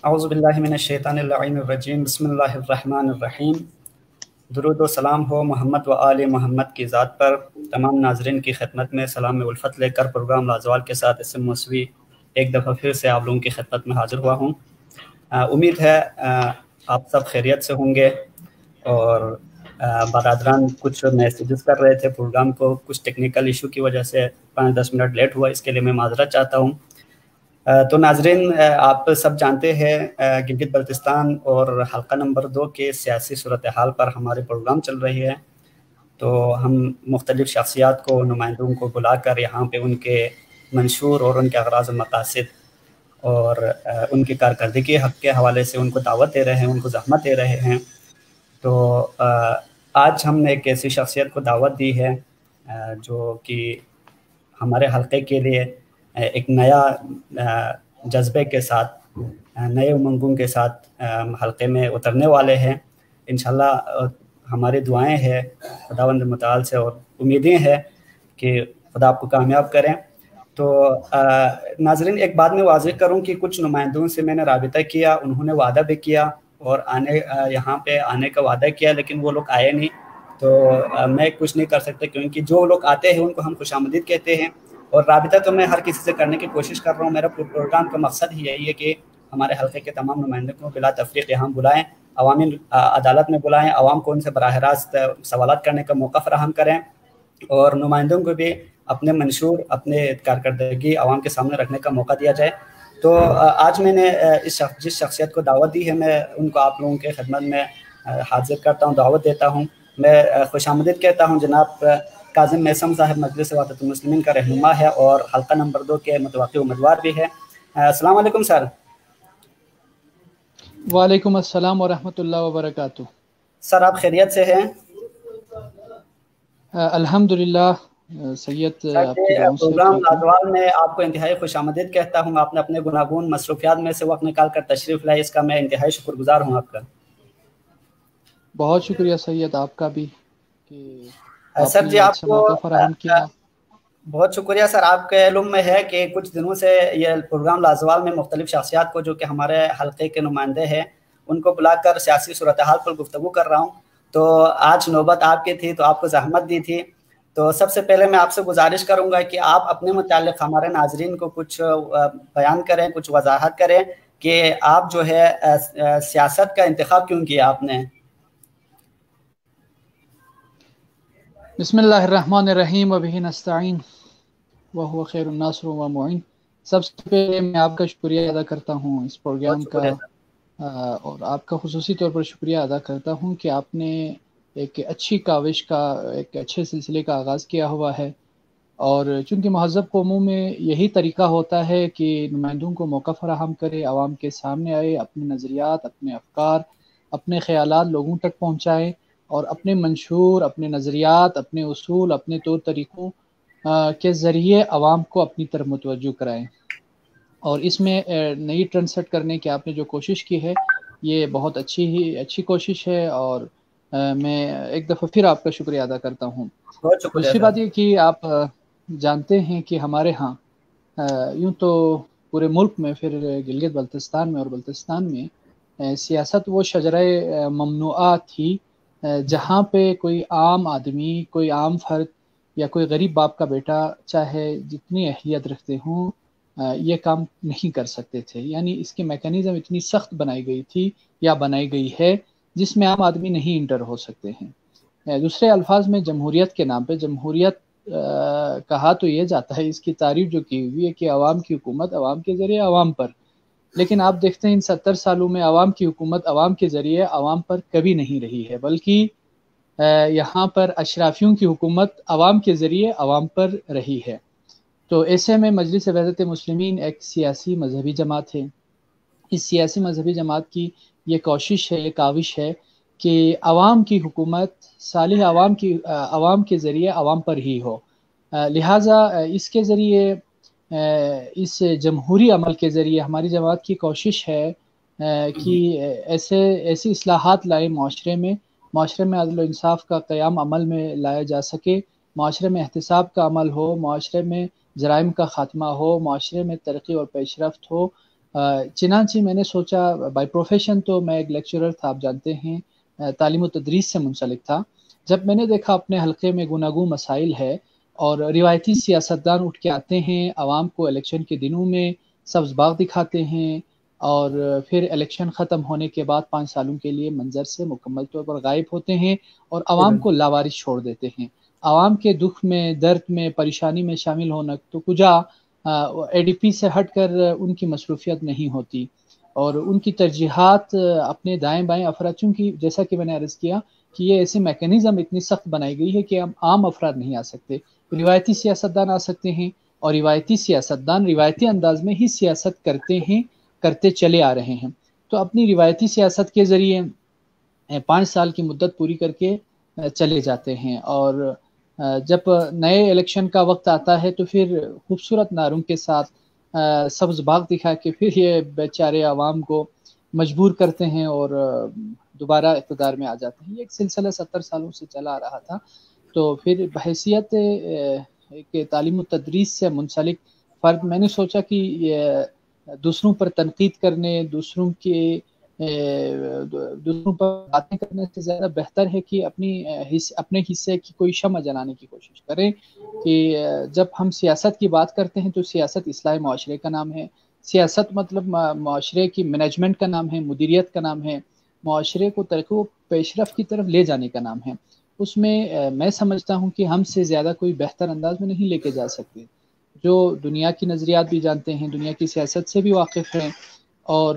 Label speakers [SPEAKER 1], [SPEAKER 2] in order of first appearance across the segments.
[SPEAKER 1] اعوذ باللہ من الشیطان اللعین الرجیم بسم اللہ الرحمن الرحیم۔ درود و سلام ہو محمد و آل محمد کی ذات پر۔ تمام ناظرین کی خدمت میں سلام الفت لے کر پروگرام لازوال کے ساتھ اسم موسوی ایک دفعہ پھر سے آپ لوگوں کی خدمت میں حاضر ہوا ہوں۔ امید ہے آپ سب خیریت سے ہوں گے، اور برادران کچھ میسیجز کر رہے تھے پروگرام کو، کچھ ٹیکنیکل ایشو کی وجہ سے 5-10 منٹ لیٹ ہوا، اس کے لیے میں معذرت چاہتا ہوں۔ تو ناظرین، آپ سب جانتے ہیں گلگت بلتستان اور حلقہ نمبر 2 کے سیاسی صورتحال پر ہمارے پروگرام چل رہی ہے۔ تو ہم مختلف شخصیات کو، نمائندوں کو بلا کر یہاں پہ ان کے منشور اور ان کے اغراض و مقاصد اور ان کی کارکردگی حق کے حوالے سے ان کو دعوت دے رہے ہیں، ان کو زحمت دے رہے ہیں۔ تو آج ہم نے ایک ایسی شخصیت کو دعوت دی ہے جو کہ ہمارے حلقے کے لیے ایک نیا جذبے کے ساتھ، نئے امنگوں کے ساتھ حلقے میں اترنے والے ہیں۔ انشاءاللہ ہماری دعائیں ہیں خداوند متعال سے اور امیدیں ہیں کہ خدا آپ کو کامیاب کریں۔ تو ناظرین، ایک بات میں واضح کروں کہ کچھ نمائندوں سے میں نے رابطہ کیا، انہوں نے وعدہ بھی کیا اور یہاں پہ آنے کا وعدہ کیا، لیکن وہ لوگ آئے نہیں۔ تو میں کچھ نہیں کر سکتا، کیونکہ جو لوگ آتے ہیں ان کو ہم خوش آمدید کہتے ہیں، اور رابطہ تو میں ہر کسی سے کرنے کی کوشش کر رہا ہوں۔ میرا پروگرام کا مقصد ہی یہی ہے کہ ہمارے حلقے کے تمام نمائندوں کو بلا تفریق یہاں بلائیں، عوامی عدالت میں بلائیں، عوام کو ان سے براہ راست سوالات کرنے کا موقع فراہم کریں، اور نمائندوں کو بھی اپنے منشور، اپنے کارکردگی عوام کے سامنے رکھنے کا موقع دیا جائے۔ تو آج میں نے جس شخصیت کو دعوت دی ہے، میں ان کو آپ لوگوں کے خدمت میں حاضر کرتا ہوں، دعوت دیتا ہوں۔ میں خوش آمدید کہتا ہوں جناب کاظم میثم صاحب، مجلس وحدت المسلمین کا رہنما ہے اور حلقہ نمبر 2 کے متوقع امیدوار بھی ہے۔ السلام علیکم سر۔
[SPEAKER 2] وعلیکم السلام ورحمۃ اللہ وبرکاتہ۔
[SPEAKER 1] سر آپ خیریت سے ہیں؟
[SPEAKER 2] الحمدللہ سید، آپ کی دعاؤں سے
[SPEAKER 1] پروگرام لازوال میں آپ کو انتہائی خوش آمدید کہتا ہوں۔ آپ نے اپنے گناگون مصروفیات میں سے وقت نکال کر تشریف لائے، اس کا میں انتہائی شکر گزار ہوں آپ کا۔
[SPEAKER 2] بہت شکریہ سید آپ کا بھی کہ
[SPEAKER 1] سر جی، آپ کو
[SPEAKER 2] فراہم کیا۔
[SPEAKER 1] بہت شکریہ سر۔ آپ کے علم میں ہے کہ کچھ دنوں سے یہ پروگرام لازوال میں مختلف شخصیات کو جو کہ ہمارے حلقے کے نمائندے ہیں ان کو بلا کر سیاسی صورتحال پر گفتگو کر رہا ہوں۔ تو آج نوبت آپ کی تھی، تو آپ کو زحمت دی تھی۔ تو سب سے پہلے میں آپ سے گزارش کروں گا کہ آپ اپنے متعلق ہمارے ناظرین کو کچھ بیان کریں، کچھ وضاحت کریں کہ آپ جو ہے سیاست کا انتخاب کیوں کیا آپ نے؟
[SPEAKER 2] بسم اللہ الرحمن الرحیم وبہ نستعین وہو خیر الناصر و معین۔ سب سے پہلے میں آپ کا شکریہ ادا کرتا ہوں اس پروگرام کا، اور آپ کا خصوصی طور پر شکریہ ادا کرتا ہوں کہ آپ نے ایک اچھی کاوش کا، ایک اچھے سلسلے کا آغاز کیا ہوا ہے۔ اور چونکہ مہذب قوموں میں یہی طریقہ ہوتا ہے کہ نمائندوں کو موقع فراہم کرے، عوام کے سامنے آئے، اپنے نظریات، اپنے افکار، اپنے خیالات لوگوں تک پہنچائیں، اور اپنے منشور، اپنے نظریات، اپنے اصول، اپنے طور طریقوں کے ذریعے عوام کو اپنی طرف متوجہ کرائیں۔ اور اس میں نئی ٹرینڈ سیٹ کرنے کی آپ نے جو کوشش کی ہے، یہ بہت اچھی کوشش ہے، اور میں ایک دفعہ پھر آپ کا شکریہ ادا کرتا ہوں۔ دوسری بات یہ کہ آپ جانتے ہیں کہ ہمارے ہاں یوں تو پورے ملک میں، پھر گلگت بلتستان میں اور بلتستان میں سیاست وہ شجرہ ممنوعہ تھی جہاں پہ کوئی عام آدمی، کوئی عام فرد یا کوئی غریب باپ کا بیٹا چاہے جتنی اہلیت رکھتے ہوں یہ کام نہیں کر سکتے تھے۔ یعنی اس کی میکانزم اتنی سخت بنائی گئی تھی یا بنائی گئی ہے جس میں عام آدمی نہیں انٹر ہو سکتے ہیں۔ دوسرے الفاظ میں جمہوریت کے نام پہ، جمہوریت کہا تو یہ جاتا ہے، اس کی تعریف جو کی ہوئی ہے کہ عوام کی حکومت عوام کے ذریعے عوام پر، لیکن آپ دیکھتے ہیں ان 70 سالوں میں عوام کی حکومت عوام کے ذریعے عوام پر کبھی نہیں رہی ہے، بلکہ یہاں پر اشرافیوں کی حکومت عوام کے ذریعے عوام پر رہی ہے۔ تو ایسے میں مجلس وحدت مسلمین ایک سیاسی مذہبی جماعت ہے۔ اس سیاسی مذہبی جماعت کی یہ کوشش ہے، یہ کاوش ہے کہ عوام کی حکومت صالح عوام کے ذریعے عوام پر ہی ہو۔ لہٰذا اس کے ذریعے، اس جمہوری عمل کے ذریعے ہماری جماعت کی کوشش ہے کہ ایسی اصلاحات لائیں معاشرے میں عدل و انصاف کا قیام عمل میں لایا جا سکے، معاشرے میں احتساب کا عمل ہو، معاشرے میں جرائم کا خاتمہ ہو، معاشرے میں ترقی اور پیش رفت ہو، چنانچہ میں نے سوچا، بائی پروفیشن تو میں ایک لیکچرر تھا، آپ جانتے ہیں، تعلیم و تدریس سے منسلک تھا. جب میں نے دیکھا اپنے حلقے میں گوناگوں مسائل ہے اور روایتی سیاستدان اٹھ کے آتے ہیں عوام کو الیکشن کے دنوں میں سبز باغ دکھاتے ہیں، اور پھر الیکشن ختم ہونے کے بعد 5 سالوں کے لیے منظر سے مکمل طور پر غائب ہوتے ہیں اور عوام کو لاوارث چھوڑ دیتے ہیں. عوام کے دکھ میں، درد میں، پریشانی میں شامل ہونا تو کجا اے ڈی پی سے ہٹ کر ان کی مصروفیت نہیں ہوتی، اور ان کی ترجیحات اپنے دائیں بائیں افراد، چونکہ جیسا کہ میں نے عرض کیا کہ یہ ایسی میکینزم اتنی سخت بنائی گئی ہے کہ عام افراد نہیں آ سکتے. روایتی سیاستدان آ سکتے ہیں، اور روایتی سیاستدان روایتی انداز میں ہی سیاست کرتے ہیں، کرتے چلے آ رہے ہیں. تو اپنی روایتی سیاست کے ذریعے 5 سال کی مدت پوری کر کے چلے جاتے ہیں، اور جب نئے الیکشن کا وقت آتا ہے تو پھر خوبصورت نعروں کے ساتھ سبز باغ دکھا کے پھر یہ بیچارے عوام کو مجبور کرتے ہیں اور دوبارہ اقتدار میں آ جاتے ہیں. یہ ایک سلسلہ 70 سالوں سے چلا آ رہا تھا. تو پھر بحیثیت کہ تعلیم و تدریس سے منسلک فرد میں نے سوچا کہ دوسروں پر تنقید کرنے، دوسروں پر باتیں کرنے سے زیادہ بہتر ہے کہ اپنے حصے کی کوئی شمع جلانے کی کوشش کریں. کہ جب ہم سیاست کی بات کرتے ہیں تو سیاست اصلاح معاشرے کا نام ہے. سیاست مطلب معاشرے کی مینجمنٹ کا نام ہے، مدیریت کا نام ہے، معاشرے کو ترقی و پیشرفت کی طرف لے جانے کا نام ہے. اس میں میں سمجھتا ہوں کہ ہم سے زیادہ کوئی بہتر انداز میں نہیں لے کے جا سکتے، جو دنیا کی نظریات بھی جانتے ہیں، دنیا کی سیاست سے بھی واقف ہیں، اور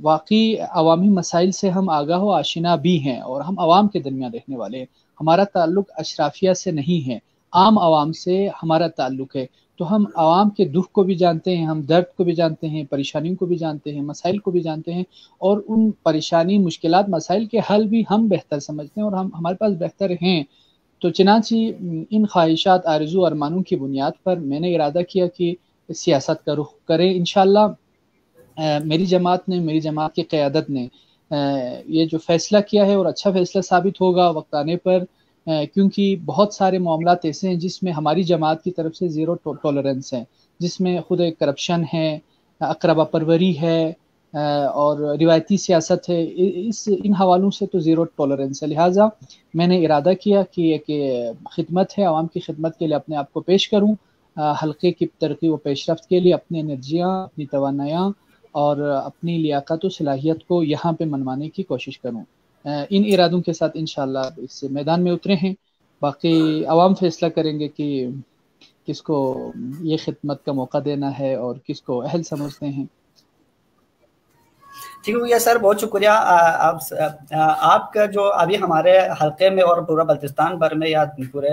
[SPEAKER 2] واقعی عوامی مسائل سے ہم آگاہ و آشنا بھی ہیں، اور ہم عوام کے درمیان رہنے والے ہیں. ہمارا تعلق اشرافیہ سے نہیں ہے، عام عوام سے ہمارا تعلق ہے. تو ہم عوام کے دکھ کو بھی جانتے ہیں، ہم درد کو بھی جانتے ہیں، پریشانیوں کو بھی جانتے ہیں، مسائل کو بھی جانتے ہیں، اور ان پریشانی، مشکلات، مسائل کے حل بھی ہم بہتر سمجھتے ہیں اور ہمارے پاس بہتر ہیں. تو چنانچہ ان خواہشات، آرزو، ارمانوں کی بنیاد پر میں نے ارادہ کیا کہ سیاست کا رخ کریں. انشاءاللہ میری جماعت کی قیادت نے یہ جو فیصلہ کیا ہے، اور اچھا فیصلہ ثابت ہوگا وقت آنے پر، کیونکہ بہت سارے معاملات ایسے ہیں جس میں ہماری جماعت کی طرف سے زیرو ٹالرنس ہے، جس میں خود کرپشن ہے، اقربا پروری ہے، اور روایتی سیاست ہے. ان حوالوں سے تو زیرو ٹالرنس ہے. لہٰذا میں نے ارادہ کیا کہ ایک خدمت ہے، عوام کی خدمت کے لیے اپنے آپ کو پیش کروں، حلقے کی ترقی و پیشرفت کے لیے اپنی انرجیاں، اپنی توانائیاں اور اپنی لیاقت و صلاحیت کو یہاں پہ منوانے کی کوشش کروں. ان ارادوں کے ساتھ انشاءاللہ اس میدان میں اترے ہیں. باقی عوام فیصلہ کریں گے کہ کس کو یہ خدمت کا موقع دینا ہے اور کس کو اہل سمجھتے ہیں.
[SPEAKER 1] ٹھیک ہے سر، بہت شکریہ. آپ کا جو ابھی ہمارے حلقے میں اور پورا بلتستان بھر میں یا پورے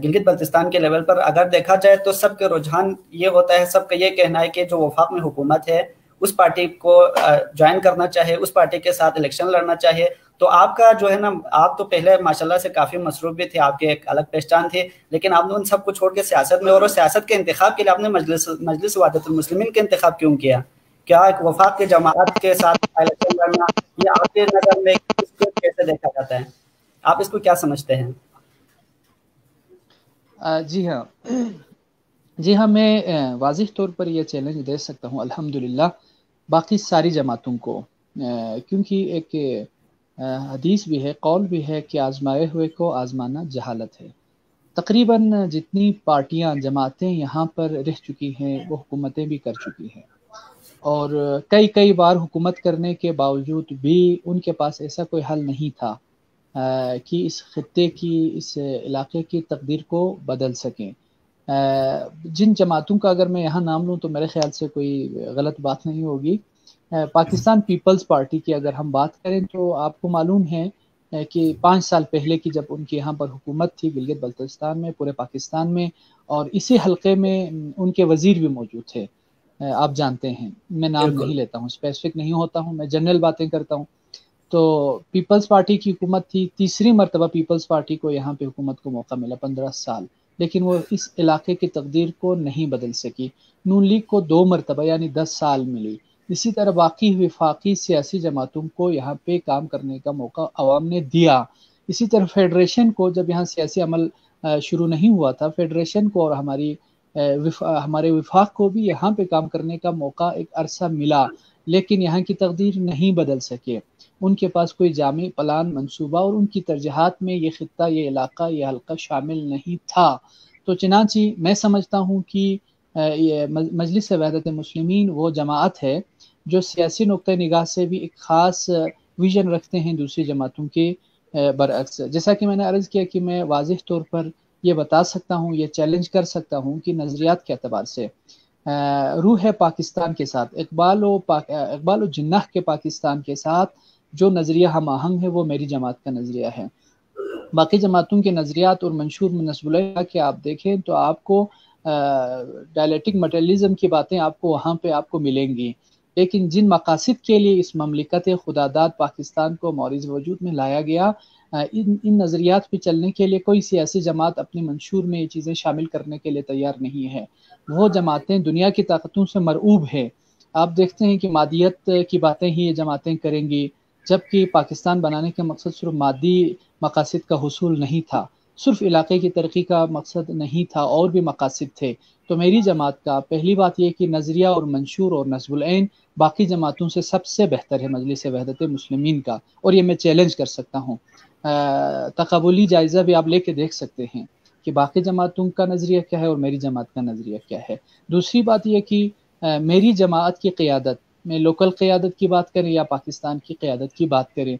[SPEAKER 1] گلگت بلتستان کے لیول پر اگر دیکھا جائے تو سب کے رجحان یہ ہوتا ہے، سب کا یہ کہنا ہے کہ جو وفاق میں حکومت ہے اس پارٹی کو جوائن کرنا چاہے، اس پارٹی کے ساتھ الیکشن لڑنا چاہیے. تو آپ کا جو ہے نا، آپ تو پہلے ماشاءاللہ سے کافی مصروف بھی تھے، آپ کے ایک الگ پہچان تھی، لیکن آپ نے ان سب کو چھوڑ کے سیاست میں اور سیاست کے انتخاب کے لیے آپ نے مجلس وحدت المسلمین کے انتخاب کیوں کیا؟ کیا ایک وفاق کے جماعت کے ساتھ الیکشن لڑنا یہ آپ کے نظر میں اس کو کیسے دیکھا جاتا ہے؟ آپ اس کو کیا سمجھتے ہیں؟
[SPEAKER 2] جی ہاں، میں واضح طور پر یہ چیلنج دے سکتا ہوں الحمدللہ باقی ساری جماعتوں کو، کیونکہ ایک حدیث بھی ہے، قول بھی ہے کہ آزمائے ہوئے کو آزمانا جہالت ہے. تقریباً جتنی پارٹیاں، جماعتیں یہاں پر رہ چکی ہیں وہ حکومتیں بھی کر چکی ہیں، اور کئی بار حکومت کرنے کے باوجود بھی ان کے پاس ایسا کوئی حل نہیں تھا کہ اس خطے کی، اس علاقے کی تقدیر کو بدل سکیں. جن جماعتوں کا اگر میں یہاں نام لوں تو میرے خیال سے کوئی غلط بات نہیں ہوگی. پاکستان پیپلز پارٹی کی اگر ہم بات کریں تو آپ کو معلوم ہے کہ 5 سال پہلے کی جب ان کی یہاں پر حکومت تھی گلگت بلتستان میں، پورے پاکستان میں، اور اسی حلقے میں ان کے وزیر بھی موجود تھے، آپ جانتے ہیں، میں نام نہیں لیتا ہوں، اسپیسیفک نہیں ہوتا ہوں، میں جنرل باتیں کرتا ہوں. تو پیپلز پارٹی کی حکومت تھی، تیسری مرتبہ پیپلز پارٹی کو یہاں پہ حکومت کو موقع ملا 15 سال، لیکن وہ اس علاقے کی تقدیر کو نہیں بدل سکی. نون لیگ کو 2 مرتبہ یعنی 10 سال ملی. اسی طرح باقی وفاقی سیاسی جماعتوں کو یہاں پہ کام کرنے کا موقع عوام نے دیا. اسی طرح فیڈریشن کو، جب یہاں سیاسی عمل شروع نہیں ہوا تھا، فیڈریشن کو اور ہماری ہمارے وفاق کو بھی یہاں پہ کام کرنے کا موقع ایک عرصہ ملا، لیکن یہاں کی تقدیر نہیں بدل سکے۔ ان کے پاس کوئی جامع پلان منصوبہ اور ان کی ترجیحات میں یہ خطہ، یہ علاقہ، یہ حلقہ شامل نہیں تھا۔ تو چنانچہ میں سمجھتا ہوں کہ یہ مجلس وحدت مسلمین وہ جماعت ہے جو سیاسی نقطہ نگاہ سے بھی ایک خاص ویژن رکھتے ہیں دوسری جماعتوں کے برعکس۔ جیسا کہ میں نے عرض کیا کہ میں واضح طور پر یہ بتا سکتا ہوں، یہ چیلنج کر سکتا ہوں کہ نظریات کے اعتبار سے روح پاکستان کے ساتھ، اقبال و جناح کے پاکستان کے ساتھ جو نظریہ ہم آہنگ ہے وہ میری جماعت کا نظریہ ہے۔ باقی جماعتوں کے نظریات اور منشور میں نسب اللہ کے آپ دیکھیں تو آپ کو ڈائلیکٹک مٹیریلزم کی باتیں آپ کو وہاں پہ آپ کو ملیں گی، لیکن جن مقاصد کے لیے اس مملکت خداداد پاکستان کو معرض وجود میں لایا گیا، ان نظریات پہ چلنے کے لیے کوئی سیاسی جماعت اپنے منشور میں یہ چیزیں شامل کرنے کے لیے تیار نہیں ہے۔ وہ جماعتیں دنیا کی طاقتوں سے مرعوب ہیں۔ آپ دیکھتے ہیں کہ مادیت کی باتیں ہی یہ جماعتیں کریں گی، جبکہ پاکستان بنانے کا مقصد صرف مادی مقاصد کا حصول نہیں تھا، صرف علاقے کی ترقی کا مقصد نہیں تھا، اور بھی مقاصد تھے۔ تو میری جماعت کا پہلی بات یہ کہ نظریہ اور منشور اور نصب العین باقی جماعتوں سے سب سے بہتر ہے مجلس وحدت مسلمین کا، اور یہ میں چیلنج کر سکتا ہوں۔ تقابلی جائزہ بھی آپ لے کے دیکھ سکتے ہیں کہ باقی جماعتوں کا نظریہ کیا ہے اور میری جماعت کا نظریہ کیا ہے۔ دوسری بات یہ کہ میری جماعت کی قیادت، میں لوکل قیادت کی بات کریں یا پاکستان کی قیادت کی بات کریں،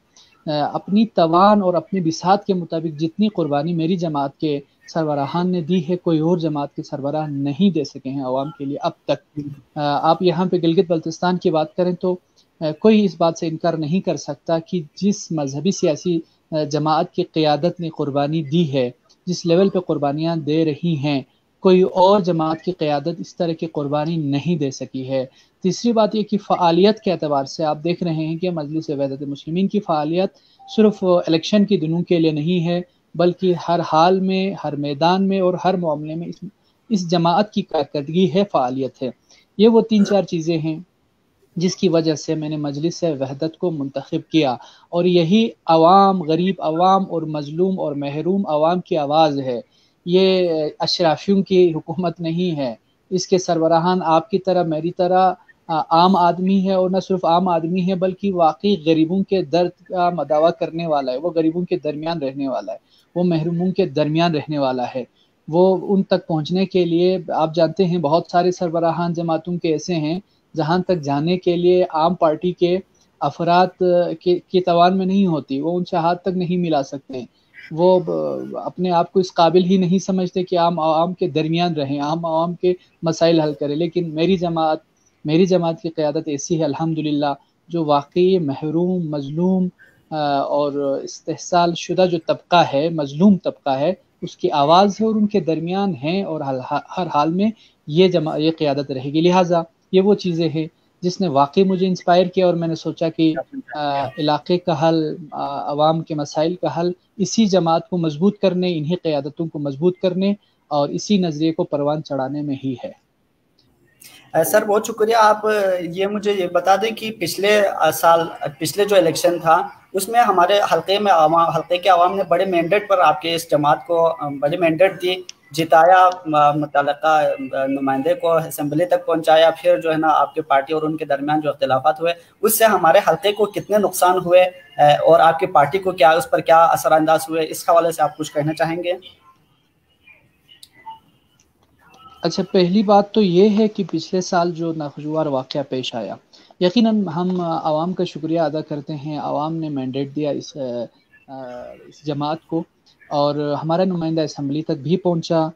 [SPEAKER 2] اپنی توان اور اپنی بساط کے مطابق جتنی قربانی میری جماعت کے سربراہان نے دی ہے کوئی اور جماعت کے سربراہ نہیں دے سکے ہیں عوام کے لیے اب تک۔ آپ یہاں پہ گلگت بلتستان کی بات کریں تو کوئی اس بات سے انکار نہیں کر سکتا کہ جس مذہبی سیاسی جماعت کی قیادت نے قربانی دی ہے، جس لیول پہ قربانیاں دے رہی ہیں، کوئی اور جماعت کی قیادت اس طرح کی قربانی نہیں دے سکی ہے۔ تیسری بات یہ کہ فعالیت کے اعتبار سے آپ دیکھ رہے ہیں کہ مجلس وحدت مسلمین کی فعالیت صرف الیکشن کے دنوں کے لیے نہیں ہے، بلکہ ہر حال میں، ہر میدان میں اور ہر معاملے میں اس جماعت کی کارکردگی ہے، فعالیت ہے۔ یہ وہ 3-4 چیزیں ہیں جس کی وجہ سے میں نے مجلس وحدت کو منتخب کیا، اور یہی عوام، غریب عوام اور مظلوم اور محروم عوام کی آواز ہے۔ یہ اشرافیوں کی حکومت نہیں ہے، اس کے سربراہان آپ کی طرح میری طرح عام آدمی ہے، اور نہ صرف عام آدمی ہے بلکہ واقعی غریبوں کے درد کا مداوع کرنے والا ہے، وہ غریبوں کے درمیان رہنے والا ہے، وہ محروموں کے درمیان رہنے والا ہے۔ وہ ان تک پہنچنے کے لیے آپ جانتے ہیں بہت سارے سربراہان جماعتوں کے ایسے ہیں جہاں تک جانے کے لیے عام پارٹی کے افراد کی توان میں نہیں ہوتی، وہ ان سے ہاتھ تک نہیں ملا سکتے، وہ اپنے آپ کو اس قابل ہی نہیں سمجھتے کہ عام کے درمیان رہیں، عام کے مسائل حل کریں۔ لیکن میری جماعت کی قیادت ایسی ہے الحمدللہ جو واقعی محروم، مظلوم اور استحصال شدہ جو طبقہ ہے، مظلوم طبقہ ہے، اس کی آواز ہے اور ان کے درمیان ہیں، اور ہر حال میں یہ قیادت رہے گی۔ لہٰذا یہ وہ چیزیں ہیں جس نے واقعی مجھے انسپائر کیا، اور میں نے سوچا کہ علاقے کا حل، عوام کے مسائل کا حل اسی جماعت کو مضبوط کرنے، انہی قیادتوں کو مضبوط کرنے اور اسی نظریے کو پروان چڑھانے میں ہی ہے۔
[SPEAKER 1] سر بہت شکریہ۔ آپ یہ مجھے یہ بتا دیں کہ پچھلے جو الیکشن تھا اس میں ہمارے حلقے کے عوام نے بڑے مینڈیٹ پر آپ کے اس جماعت کو بڑے مینڈیٹ دی، جتایا، متعلقہ نمائندے کو اسمبلی تک پہنچایا، پھر جو ہے نا آپ کے پارٹی اور ان کے درمیان جو اختلافات ہوئے اس سے ہمارے حلقے کو کتنے نقصان ہوئے اور آپ کی پارٹی کو کیا اس پر کیا اثر انداز ہوئے، اس حوالے سے آپ کچھ کہنا چاہیں گے؟
[SPEAKER 2] اچھا، پہلی بات تو یہ ہے کہ پچھلے سال جو ناخوشگوار واقعہ پیش آیا، یقیناً ہم عوام کا شکریہ ادا کرتے ہیں، عوام نے مینڈیٹ دیا اس جماعت کو، اور ہمارا نمائندہ اسمبلی تک بھی پہنچا۔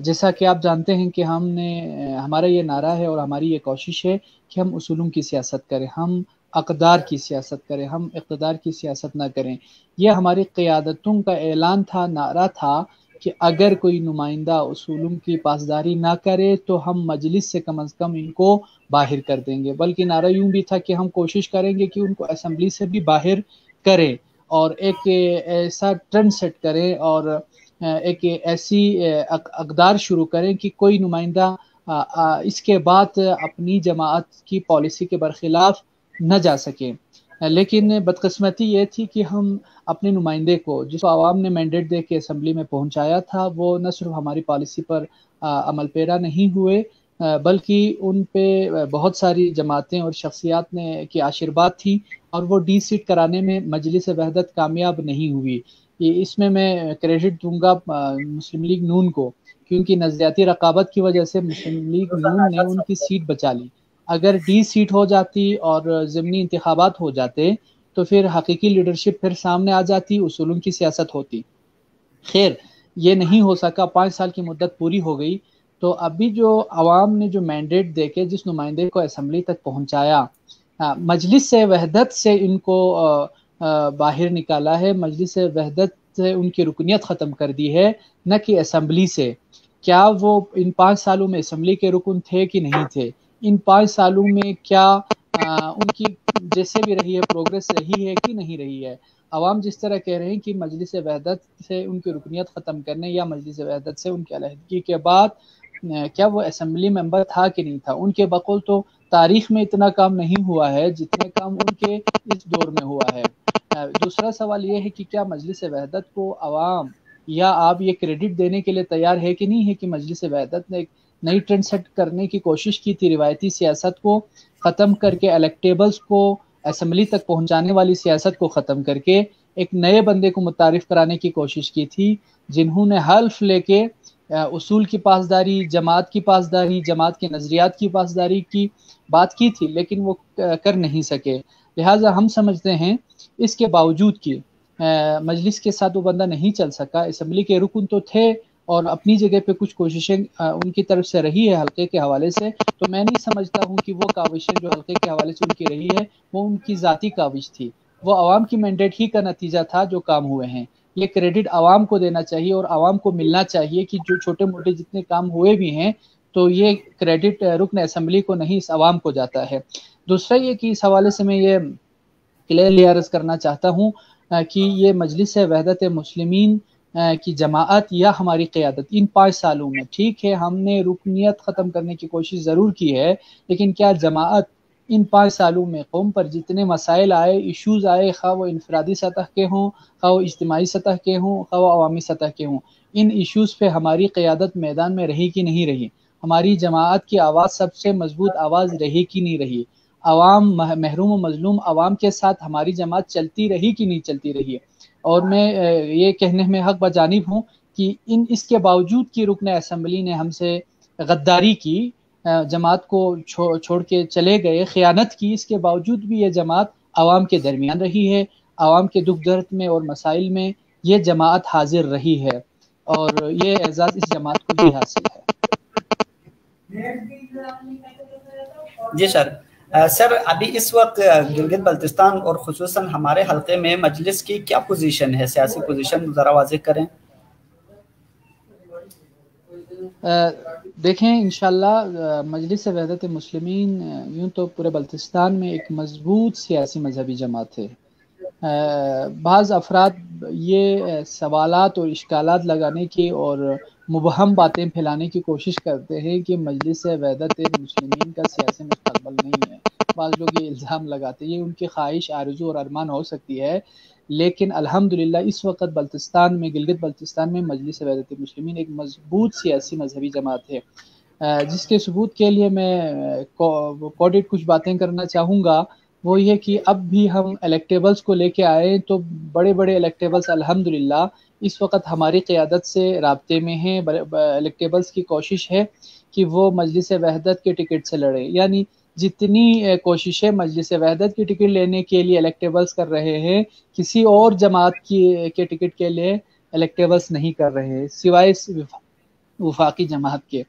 [SPEAKER 2] جیسا کہ آپ جانتے ہیں کہ ہمارا یہ نعرہ ہے اور ہماری یہ کوشش ہے کہ ہم اصولوں کی سیاست کریں، ہم اقدار کی سیاست کریں، ہم اقتدار کی سیاست نہ کریں۔ یہ ہماری قیادتوں کا اعلان تھا، نعرہ تھا کہ اگر کوئی نمائندہ اصولوں کی پاسداری نہ کرے تو ہم مجلس سے کم از کم ان کو باہر کر دیں گے، بلکہ نعرہ یوں بھی تھا کہ ہم کوشش کریں گے کہ ان کو اسمبلی سے بھی باہر کریں، اور ایک ایسا ٹرینڈ سیٹ کریں اور ایک ایسی اقدار شروع کریں کہ کوئی نمائندہ اس کے بعد اپنی جماعت کی پالیسی کے برخلاف نہ جا سکے۔ لیکن بدقسمتی یہ تھی کہ ہم اپنے نمائندے کو، جس کو عوام نے مینڈیٹ دے کے اسمبلی میں پہنچایا تھا، وہ نہ صرف ہماری پالیسی پر عمل پیرا نہیں ہوئے، بلکہ ان پہ بہت ساری جماعتیں اور شخصیات نے کی آشرواد تھی، اور وہ ڈی سیٹ کرانے میں مجلس وحدت کامیاب نہیں ہوئی۔ اس میں کریڈٹ دوں گا مسلم لیگ نون کو، کیونکہ نظریاتی رقابت کی وجہ سے مسلم لیگ نون نے ان کی سیٹ بچا لی۔ اگر ڈی سیٹ ہو جاتی اور ضمنی انتخابات ہو جاتے تو پھر حقیقی لیڈرشپ پھر سامنے آ جاتی، اصولوں کی سیاست ہوتی۔ خیر یہ نہیں ہو سکا، 5 سال کی مدت پوری ہو گئی، تو ابھی جو عوام نے جو مینڈیٹ دے کے جس نمائندے کو اسمبلی تک پہنچایا، مجلس وحدت سے ان کو باہر نکالا ہے، مجلس وحدت سے ان کی رکنیت ختم کر دی ہے، نہ کہ اسمبلی سے۔ کیا وہ ان 5 سالوں میں اسمبلی کے رکن تھے کہ نہیں تھے؟ ان 5 سالوں میں کیا ان کی جیسے بھی رہی ہے پروگریس رہی ہے کہ نہیں رہی ہے؟ عوام جس طرح کہہ رہے ہیں کہ مجلس وحدت سے ان کی رکنیت ختم کرنے یا مجلس وحدت سے ان کی علیحدگی کے بعد کیا وہ اسمبلی ممبر تھا کہ نہیں تھا، ان کے بقول تو تاریخ میں اتنا کام نہیں ہوا ہے جتنے کام ان کے اس دور میں ہوا ہے۔ دوسرا سوال یہ ہے کہ کیا مجلس وحدت کو عوام یا آپ یہ کریڈٹ دینے کے لیے تیار ہے کہ نہیں ہے کہ مجلس وحدت نے ایک نئی ٹرینڈ سیٹ کرنے کی کوشش کی تھی، روایتی سیاست کو ختم کر کے الیکٹیبلز کو اسمبلی تک پہنچانے والی سیاست کو ختم کر کے ایک نئے بندے کو متعارف کرانے کی کوشش کی تھی، جنہوں نے حلف لے کے اصول کی پاسداری، جماعت کی پاسداری، جماعت کے نظریات کی پاسداری کی بات کی تھی، لیکن وہ کر نہیں سکے۔ لہٰذا ہم سمجھتے ہیں اس کے باوجود کہ مجلس کے ساتھ وہ بندہ نہیں چل سکا، اسمبلی کے رکن تو تھے اور اپنی جگہ پہ کچھ کوششیں ان کی طرف سے رہی ہے حلقے کے حوالے سے، تو میں نہیں سمجھتا ہوں کہ وہ کاوشیں جو حلقے کے حوالے سے ان کی رہی ہے وہ ان کی ذاتی کاوش تھی، وہ عوام کی مینڈیٹ ہی کا نتیجہ تھا جو کام ہوئے ہیں۔ یہ کریڈٹ عوام کو دینا چاہیے اور عوام کو ملنا چاہیے کہ جو چھوٹے موٹے جتنے کام ہوئے بھی ہیں تو یہ کریڈٹ رکن اسمبلی کو نہیں، اس عوام کو جاتا ہے۔ دوسرا یہ کہ اس حوالے سے میں یہ کلیئرلی عرض کرنا چاہتا ہوں کہ یہ مجلس وحدت مسلمین کی جماعت یا ہماری قیادت ان 5 سالوں میں، ٹھیک ہے ہم نے رکنیت ختم کرنے کی کوشش ضرور کی ہے، لیکن کیا جماعت ان 5 سالوں میں قوم پر جتنے مسائل آئے، ایشوز آئے، خواہ وہ انفرادی سطح کے ہوں، خواہ وہ اجتماعی سطح کے ہوں، خواہ وہ عوامی سطح کے ہوں، ان ایشوز پہ ہماری قیادت میدان میں رہی کہ نہیں رہی؟ ہماری جماعت کی آواز سب سے مضبوط آواز رہی کہ نہیں رہی؟ عوام، محروم و مظلوم عوام کے ساتھ ہماری جماعت چلتی رہی کہ نہیں چلتی رہی؟ اور میں یہ کہنے میں حق بجانب ہوں کہ اس کے باوجود کہ رکن اسمبلی نے ہم سے غداری کی، جماعت کو چھوڑ کے چلے گئے، خیانت کی، اس کے باوجود بھی یہ جماعت عوام کے درمیان رہی ہے، عوام کے دکھ درد میں اور مسائل میں یہ جماعت حاضر رہی ہے، اور یہ اعزاز اس جماعت کو بھی حاصل ہے۔
[SPEAKER 1] جی سر، ابھی اس وقت گلگت بلتستان اور خصوصاً ہمارے حلقے میں مجلس کی کیا پوزیشن ہے، سیاسی پوزیشن ذرا واضح کریں۔
[SPEAKER 2] دیکھیں انشاءاللہ مجلس وحدت مسلمین یوں تو پورے بلتستان میں ایک مضبوط سیاسی مذہبی جماعت ہے۔ بعض افراد یہ سوالات اور اشکالات لگانے کی اور مبہم باتیں پھیلانے کی کوشش کرتے ہیں کہ مجلس وحدت مسلمین کا سیاسی مستقبل نہیں ہے، بعض لوگ یہ الزام لگاتے ہیں، یہ ان کی خواہش، آرزو اور ارمان ہو سکتی ہے، لیکن الحمدللہ اس وقت بلتستان میں، گلگت بلتستان میں مجلس وحدت مسلمین ایک مضبوط سیاسی مذہبی جماعت ہے، جس کے ثبوت کے لیے میں کوڈٹ کچھ باتیں کرنا چاہوں گا۔ وہ یہ کہ اب بھی ہم الیکٹیبلز کو لے کے آئے تو بڑے بڑے الیکٹیبلز الحمدللہ اس وقت ہماری قیادت سے رابطے میں ہیں، الیکٹیبلز کی کوشش ہے کہ وہ مجلس وحدت کے ٹکٹ سے لڑے، یعنی جتنی کوششیں مجلس وحدت کی ٹکٹ لینے کے لیے الیکٹیبلز کر رہے ہیں، کسی اور جماعت کے ٹکٹ کے لیے الیکٹیبلز نہیں کر رہے ہیں سوائے وفاقی جماعت کے۔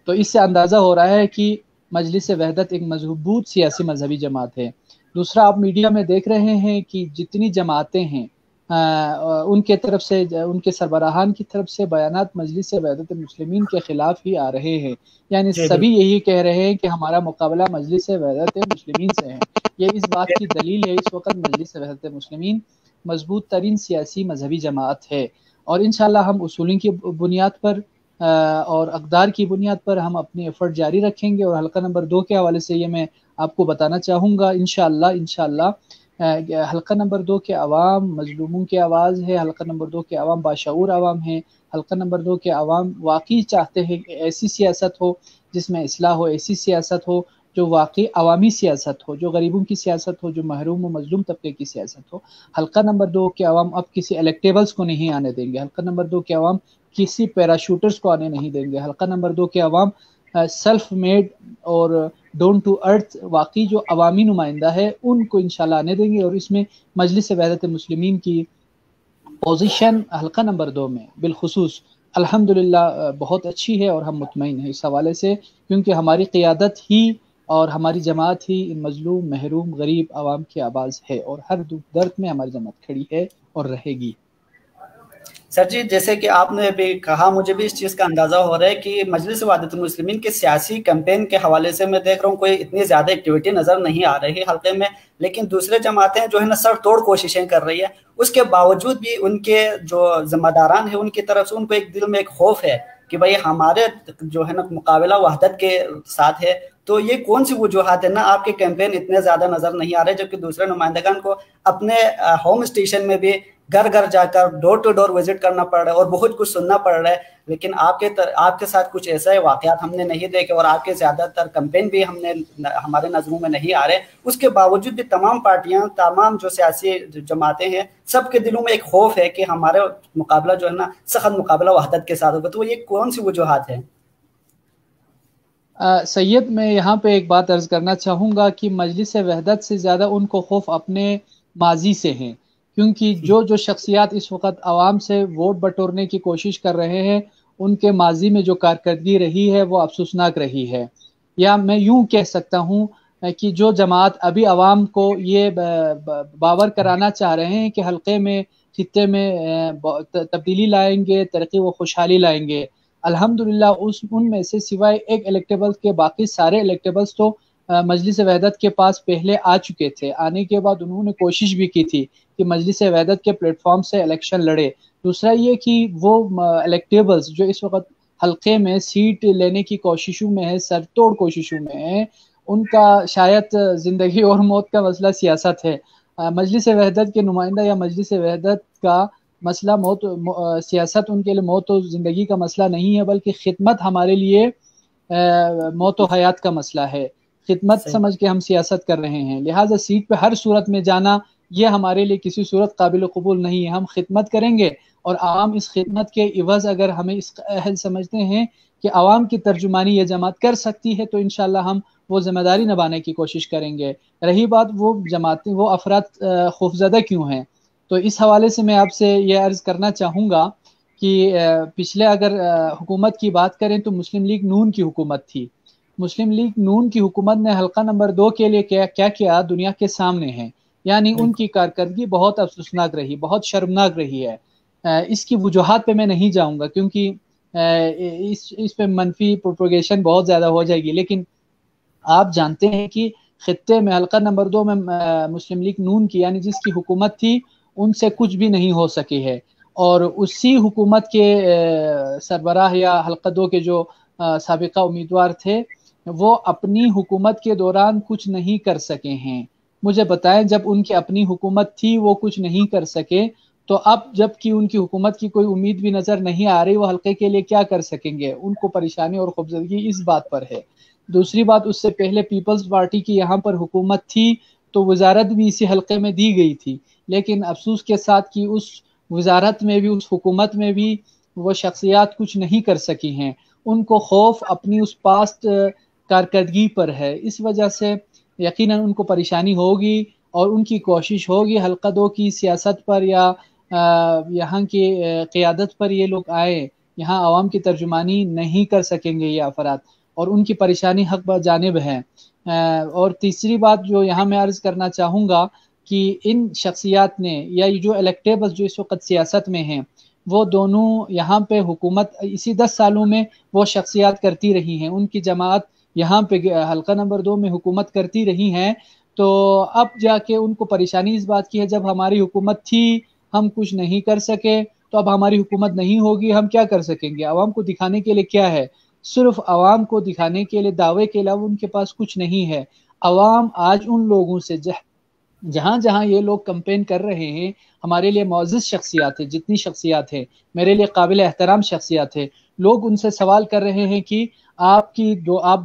[SPEAKER 2] تو اس سے اندازہ ہو رہا ہے کہ مجلس وحدت ایک مضبوط سیاسی مذہبی جماعت ہے۔ دوسرا، آپ میڈیا میں دیکھ رہے ہیں کہ جتنی جماعتیں ہیں ان کے طرف سے، ان کے سربراہان کی طرف سے بیانات مجلس وحدت مسلمین کے خلاف ہی آ رہے ہیں، یعنی سبھی یہی کہہ رہے ہیں کہ ہمارا مقابلہ مجلس وحدت مسلمین سے ہے۔ یہ اس بات کی دلیل ہے اس وقت مجلس وحدت مسلمین مضبوط ترین سیاسی مذہبی جماعت ہے، اور انشاءاللہ ہم اصولوں کی بنیاد پر اور اقدار کی بنیاد پر ہم اپنی ایفرٹ جاری رکھیں گے۔ اور حلقہ نمبر 2 کے حوالے سے یہ میں آپ کو بتانا چاہوں گا، انشاءاللہ حلقہ نمبر 2 کے عوام مظلوموں کی آواز ہے، حلقہ نمبر 2 کے عوام باشعور عوام ہیں، حلقہ نمبر 2 کے عوام واقعی چاہتے ہیں کہ ایسی سیاست ہو جس میں اصلاح ہو، ایسی سیاست ہو جو واقعی عوامی سیاست ہو، جو غریبوں کی سیاست ہو، جو محروم و مظلوم طبقے کی سیاست ہو۔ حلقہ نمبر 2 کے عوام اب کسی الیکٹیبلز کو نہیں آنے دیں گے، حلقہ نمبر 2 کے عوام کسی پیراشوٹرز کو آنے نہیں دیں گے، حلقہ نمبر 2 کے عوام سیلف میڈ اور ڈون ٹو ارتھ واقعی جو عوامی نمائندہ ہے ان کو انشاءاللہ آنے دیں گے، اور اس میں مجلس وحدت المسلمین کی پوزیشن حلقہ نمبر 2 میں بالخصوص الحمدللہ بہت اچھی ہے، اور ہم مطمئن ہیں اس حوالے سے، کیونکہ ہماری قیادت ہی اور ہماری جماعت ہی ان مظلوم محروم غریب عوام کی آواز ہے، اور ہر دکھ درد میں ہماری جماعت کھڑی ہے اور رہے گی۔
[SPEAKER 1] سر جی، جیسے کہ آپ نے بھی کہا، مجھے بھی اس چیز کا اندازہ ہو رہا ہے کہ مجلس وحدت المسلمین کے سیاسی کیمپین کے حوالے سے میں دیکھ رہا ہوں کوئی اتنی زیادہ ایکٹیویٹی نظر نہیں آ رہی حلقے میں، لیکن دوسرے جماعتیں جو ہے نا سر توڑ کوششیں کر رہی ہے، اس کے باوجود بھی ان کے جو ذمہ داران ہیں ان کی طرف سے ان کو ایک دل میں ایک خوف ہے کہ بھائی ہمارے جو ہے نا مقابلہ وحدت کے ساتھ ہے۔ تو یہ کون سی وجوہات ہے نا آپ کے کیمپین اتنے زیادہ نظر نہیں آ رہے، جبکہ دوسرے نمائندگان کو اپنے ہوم اسٹیشن میں بھی گھر گھر جا کر ڈور ٹو ڈور وزٹ کرنا پڑ رہا ہے اور بہت کچھ سننا پڑ رہا ہے، لیکن آپ کے ساتھ کچھ ایسے واقعات ہم نے نہیں دیکھے، اور آپ کے زیادہ تر کیمپین بھی ہمارے نظروں میں نہیں آ رہے۔ اس کے باوجود بھی تمام پارٹیاں، تمام جو سیاسی جماعتیں ہیں، سب کے دلوں میں ایک خوف ہے کہ ہمارے مقابلہ جو ہے نا سخت مقابلہ وحدت کے ساتھ ہوگا۔ تو یہ کون سی وجوہات ہیں؟
[SPEAKER 2] سید، میں یہاں پہ ایک بات عرض کرنا چاہوں گا کہ مجلس وحدت سے زیادہ ان کو خوف اپنے ماضی سے ہیں، کیونکہ جو شخصیات اس وقت عوام سے ووٹ بٹورنے کی کوشش کر رہے ہیں ان کے ماضی میں جو کارکردگی رہی ہے وہ افسوسناک رہی ہے، یا میں یوں کہہ سکتا ہوں کہ جو جماعت ابھی عوام کو یہ باور کرانا چاہ رہے ہیں کہ حلقے میں خطے میں تبدیلی لائیں گے، ترقی و خوشحالی لائیں گے، الحمدللہ ان میں سے سوائے ایک الیکٹیبلز کے باقی سارے الیکٹیبلز تو مجلس وحدت کے پاس پہلے آ چکے تھے۔ آنے کے بعد انہوں نے کوشش بھی کی تھی کہ مجلس وحدت کے پلیٹ فارم سے الیکشن لڑے۔ دوسرا یہ کہ وہ الیکٹیبلز جو اس وقت حلقے میں سیٹ لینے کی کوششوں میں ہے، سر توڑ کوششوں میں ہے، ان کا شاید زندگی اور موت کا مسئلہ سیاست ہے۔ مجلس وحدت کے نمائندہ یا مجلس وحدت کا مسئلہ سیاست ان کے لیے موت و زندگی کا مسئلہ نہیں ہے، بلکہ خدمت ہمارے لیے موت و حیات کا مسئلہ ہے۔ خدمت سمجھ کے ہم سیاست کر رہے ہیں، لہٰذا سیٹ پہ ہر صورت میں جانا یہ ہمارے لیے کسی صورت قابل قبول نہیں ہے۔ ہم خدمت کریں گے، اور عوام اس خدمت کے عوض اگر ہمیں اس اہل سمجھتے ہیں کہ عوام کی ترجمانی یہ جماعت کر سکتی ہے تو انشاءاللہ ہم وہ ذمہ داری نبھانے کی کوشش کریں گے۔ رہی بات وہ جماعتیں، وہ افراد خوفزدہ کیوں ہیں، تو اس حوالے سے میں آپ سے یہ عرض کرنا چاہوں گا کہ پچھلے اگر حکومت کی بات کریں تو مسلم لیگ نون کی حکومت تھی۔ مسلم لیگ نون کی حکومت نے حلقہ نمبر 2 کے لیے کیا کیا دنیا کے سامنے ہے، یعنی ان کی کارکردگی بہت افسوسناک رہی، بہت شرمناک رہی ہے۔ اس کی وجوہات پہ میں نہیں جاؤں گا کیونکہ اس پہ منفی پروپیگیشن بہت زیادہ ہو جائے گی، لیکن آپ جانتے ہیں کہ خطے میں حلقہ نمبر 2 میں مسلم لیگ نون کی یعنی جس کی حکومت تھی ان سے کچھ بھی نہیں ہو سکی ہے، اور اسی حکومت کے سربراہ یا حلقہ 2 کے جو سابقہ امیدوار تھے وہ اپنی حکومت کے دوران کچھ نہیں کر سکے ہیں۔ مجھے بتائیں جب ان کی اپنی حکومت تھی وہ کچھ نہیں کر سکے، تو اب جب کہ ان کی حکومت کی کوئی امید بھی نظر نہیں آ رہی وہ حلقے کے لیے کیا کر سکیں گے؟ ان کو پریشانی اور خوفزدگی اس بات پر ہے۔ دوسری بات، اس سے پہلے پیپلز پارٹی کی یہاں پر حکومت تھی تو وزارت بھی اسی حلقے میں دی گئی تھی، لیکن افسوس کے ساتھ کہ اس وزارت میں بھی، اس حکومت میں بھی وہ شخصیات کچھ نہیں کر سکی ہیں۔ ان کو خوف اپنی اس پاسٹ کارکردگی پر ہے، اس وجہ سے یقیناً ان کو پریشانی ہوگی اور ان کی کوشش ہوگی حلقہ 2 کی سیاست پر یا یہاں کی قیادت پر یہ لوگ آئے، یہاں عوام کی ترجمانی نہیں کر سکیں گے یہ افراد، اور ان کی پریشانی حق بجانب ہے۔ اور تیسری بات جو یہاں میں عرض کرنا چاہوں گا کہ ان شخصیات نے یا جو الیکٹیبلز جو اس وقت سیاست میں ہیں وہ دونوں یہاں پہ حکومت اسی 10 سالوں میں وہ شخصیات کرتی رہی ہیں، ان کی جماعت یہاں پہ حلقہ نمبر 2 میں حکومت کرتی رہی ہیں، تو اب جا کے ان کو پریشانی اس بات کی ہے جب ہماری حکومت تھی ہم کچھ نہیں کر سکے تو اب ہماری حکومت نہیں ہوگی ہم کیا کر سکیں گے؟ عوام کو دکھانے کے لیے کیا ہے؟ صرف عوام کو دکھانے کے لیے دعوے کے علاوہ ان کے پاس کچھ نہیں ہے۔ عوام آج ان لوگوں سے جہاں جہاں یہ لوگ کمپین کر رہے ہیں، ہمارے لیے معزز شخصیات ہیں، جتنی شخصیات ہیں میرے لیے قابل احترام شخصیات ہیں، لوگ ان سے سوال کر رہے ہیں کہ آپ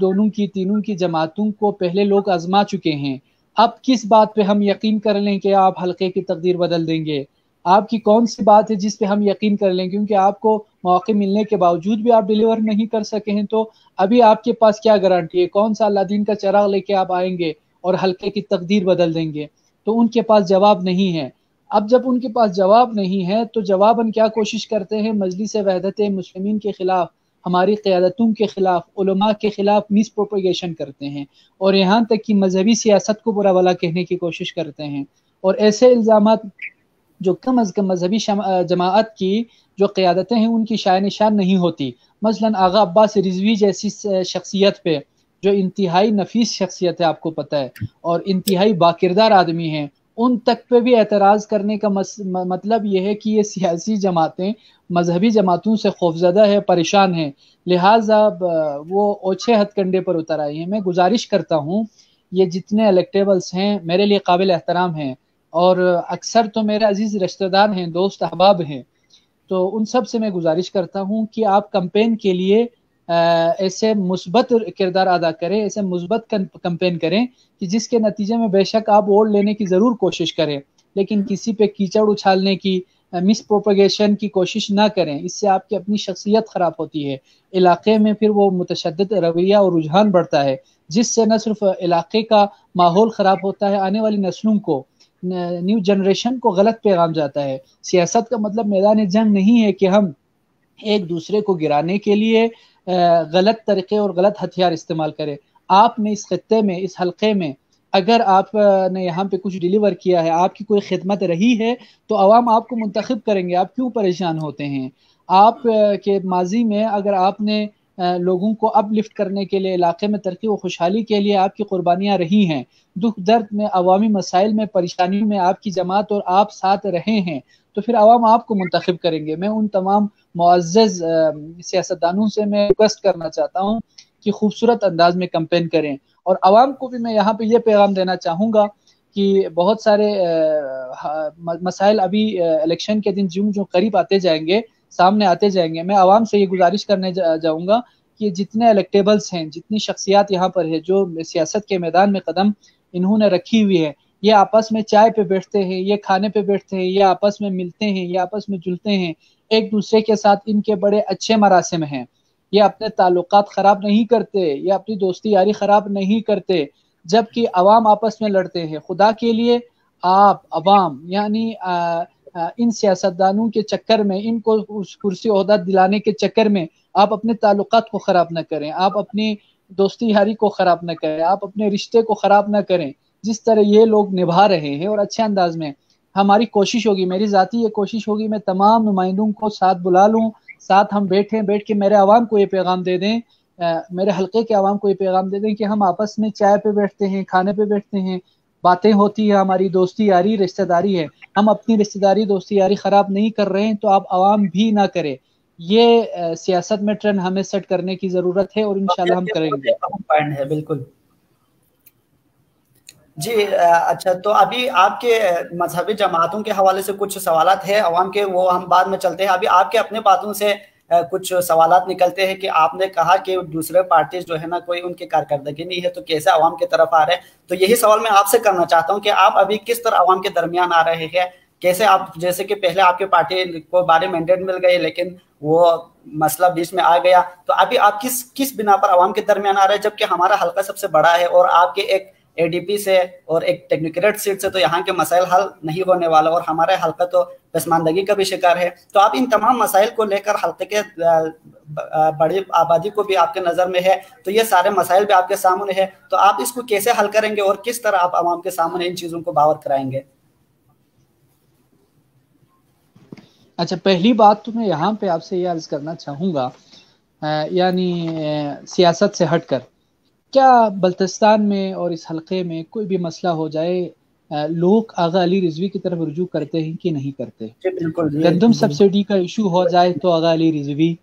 [SPEAKER 2] دونوں کی تینوں کی جماعتوں کو پہلے لوگ آزما چکے ہیں، اب کس بات پہ ہم یقین کر لیں کہ آپ حلقے کی تقدیر بدل دیں گے؟ آپ کی کون سی بات ہے جس پہ ہم یقین کر لیں؟ کیونکہ آپ کو موقع ملنے کے باوجود بھی آپ ڈیلیور نہیں کر سکے ہیں، تو ابھی آپ کے پاس کیا گارنٹی ہے؟ کون سا اللہ دین کا چراغ لے کے آپ آئیں گے اور حلقے کی تقدیر بدل دیں گے؟ تو ان کے پاس جواب نہیں ہے۔ اب جب ان کے پاس جواب نہیں ہے تو جواباً کیا کوشش کرتے ہیں؟ مجلس وحدت مسلمین کے خلاف، ہماری قیادتوں کے خلاف، علماء کے خلاف مس پروپیگیشن کرتے ہیں، اور یہاں تک کہ مذہبی سیاست کو برا بھلا کہنے کی کوشش کرتے ہیں، اور ایسے الزامات جو کم از کم مذہبی جماعت کی جو قیادتیں ہیں ان کی شائع نشان نہیں ہوتی۔ مثلا آغا عباس رضوی جیسی شخصیت پہ، جو انتہائی نفیس شخصیت ہے، آپ کو پتہ ہے، اور انتہائی باکردار آدمی ہیں، ان تک پہ بھی اعتراض کرنے کا مطلب یہ ہے کہ یہ سیاسی جماعتیں مذہبی جماعتوں سے خوفزدہ ہے، پریشان ہیں، لہٰذا وہ اوچھے ہتھ کنڈے پر اتر آئی ہیں۔ میں گزارش کرتا ہوں، یہ جتنے الیکٹیبلز ہیں میرے لیے قابل احترام ہیں، اور اکثر تو میرے عزیز رشتہ دار ہیں، دوست احباب ہیں، تو ان سب سے میں گزارش کرتا ہوں کہ آپ کمپین کے لیے ایسے مثبت کردار ادا کریں، ایسے مثبت کمپین کریں کہ جس کے نتیجے میں بے شک آپ ووٹ لینے کی ضرور کوشش کریں، لیکن کسی پہ کیچڑ اچھالنے کی، مس پروپیگیشن کی کوشش نہ کریں، اس سے آپ کی اپنی شخصیت خراب ہوتی ہے، علاقے میں پھر وہ متشدد رویہ اور رجحان بڑھتا ہے، جس سے نہ صرف علاقے کا ماحول خراب ہوتا ہے، آنے والی نسلوں کو، نیو جنریشن کو غلط پیغام جاتا ہے۔ سیاست کا مطلب میدان جنگ نہیں ہے کہ ہم ایک دوسرے کو گرانے کے لیے غلط طریقے اور غلط ہتھیار استعمال کریں۔ آپ نے اس خطے میں، اس حلقے میں، اگر آپ نے یہاں پہ کچھ ڈیلیور کیا ہے، آپ کی کوئی خدمت رہی ہے، تو عوام آپ کو منتخب کریں گے، آپ کیوں پریشان ہوتے ہیں؟ آپ کے ماضی میں اگر آپ نے لوگوں کو اپ لفٹ کرنے کے لیے، علاقے میں ترقی و خوشحالی کے لیے آپ کی قربانیاں رہی ہیں، دکھ درد میں، عوامی مسائل میں، پریشانیوں میں آپ کی جماعت اور آپ ساتھ رہے ہیں، تو پھر عوام آپ کو منتخب کریں گے۔ میں ان تمام معزز سیاستدانوں سے میں ریکویسٹ کرنا چاہتا ہوں کہ خوبصورت انداز میں کمپین کریں، اور عوام کو بھی میں یہاں پہ یہ پیغام دینا چاہوں گا کہ بہت سارے مسائل ابھی الیکشن کے دن جو قریب آتے جائیں گے، سامنے آتے جائیں گے، میں عوام سے یہ گزارش کرنے جاؤں گا کہ جتنے الیکٹیبلز ہیں، جتنی شخصیات یہاں پر ہے جو سیاست کے میدان میں قدم انہوں نے رکھی ہوئی ہے، یہ آپس میں چائے پہ بیٹھتے ہیں، یہ کھانے پہ بیٹھتے ہیں، یہ آپس میں ملتے ہیں، یہ آپس میں جلتے ہیں، ایک دوسرے کے ساتھ ان کے بڑے اچھے مراسم ہیں، یہ اپنے تعلقات خراب نہیں کرتے، یہ اپنی دوستی یاری خراب نہیں کرتے، جبکہ عوام آپس میں لڑتے ہیں۔ خدا کے لیے آپ عوام، یعنی ان سیاستدانوں کے چکر میں، ان کو اس کرسی عہدہ دلانے کے چکر میں آپ اپنے تعلقات کو خراب نہ کریں، آپ اپنی دوستی یاری کو خراب نہ کریں، آپ اپنے رشتے کو خراب نہ کریں، جس طرح یہ لوگ نبھا رہے ہیں، اور اچھے انداز میں۔ ہماری کوشش ہوگی، میری ذاتی یہ کوشش ہوگی، میں تمام نمائندوں کو ساتھ بلا لوں، ساتھ ہم بیٹھ کے میرے عوام کو یہ پیغام دے دیں، میرے حلقے کے عوام کو یہ پیغام دے دیں کہ ہم آپس میں چائے پہ بیٹھتے ہیں، کھانے پہ بیٹھتے ہیں، باتیں ہوتی ہے، ہماری دوستی یاری رشتہ داری ہے، ہم اپنی رشتہ داری دوستی یاری خراب نہیں کر رہے ہیں، تو آپ عوام بھی نہ کرے۔ یہ سیاست میں ٹرینڈ ہمیں سیٹ کرنے کی ضرورت ہے، اور انشاءاللہ ہم کریں گے۔
[SPEAKER 1] پوائنٹ ہے بالکل جی۔ اچھا، تو ابھی آپ کے مذہبی جماعتوں کے حوالے سے کچھ سوالات ہیں عوام کے، وہ ہم بعد میں چلتے ہیں۔ ابھی آپ کے اپنے باتوں سے کچھ سوالات نکلتے ہیں کہ آپ نے کہا کہ دوسرے پارٹیز جو ہے نا کوئی ان کی کارکردگی نہیں ہے تو کیسے عوام کی طرف آ رہے ہیں، تو یہی سوال میں آپ سے کرنا چاہتا ہوں کہ آپ ابھی کس طرح عوام کے درمیان آ رہے ہیں، کیسے آپ، جیسے کہ پہلے آپ کے پارٹی کو بارے مینڈیٹ مل گئی لیکن وہ مسئلہ بیچ میں آ گیا، تو ابھی آپ کس بنا پر عوام کے درمیان آ رہے ہیں، جبکہ ہمارا حلقہ سب سے بڑا ہے اور آپ کے ایک اے ڈی پی سے اور ایک ٹیکنیکریٹ سیٹ سے تو یہاں کے مسائل حل نہیں ہونے والا، اور ہمارا حلقہ تو پسماندگی کا بھی شکار ہے، تو آپ ان تمام مسائل کو لے کر حلقے کے بڑی آبادی کو بھی آپ کے نظر میں ہے، تو یہ سارے مسائل بھی آپ کے سامنے ہے، تو آپ اس کو کیسے حل کریں گے اور کس طرح آپ عوام کے سامنے ان چیزوں کو باور کرائیں گے؟
[SPEAKER 2] اچھا، پہلی بات تو میں یہاں پہ آپ سے یہ عرض کرنا چاہوں گا، یعنی سیاست سے ہٹ کر، کیا بلتستان میں اور اس حلقے میں کوئی بھی مسئلہ ہو جائے لوگ آغا علی رضوی کی طرف رجوع کرتے ہیں کہ نہیں کرتے؟ گندم سبسڈی کا ایشو ہو جائے تو آغا علی رضوی،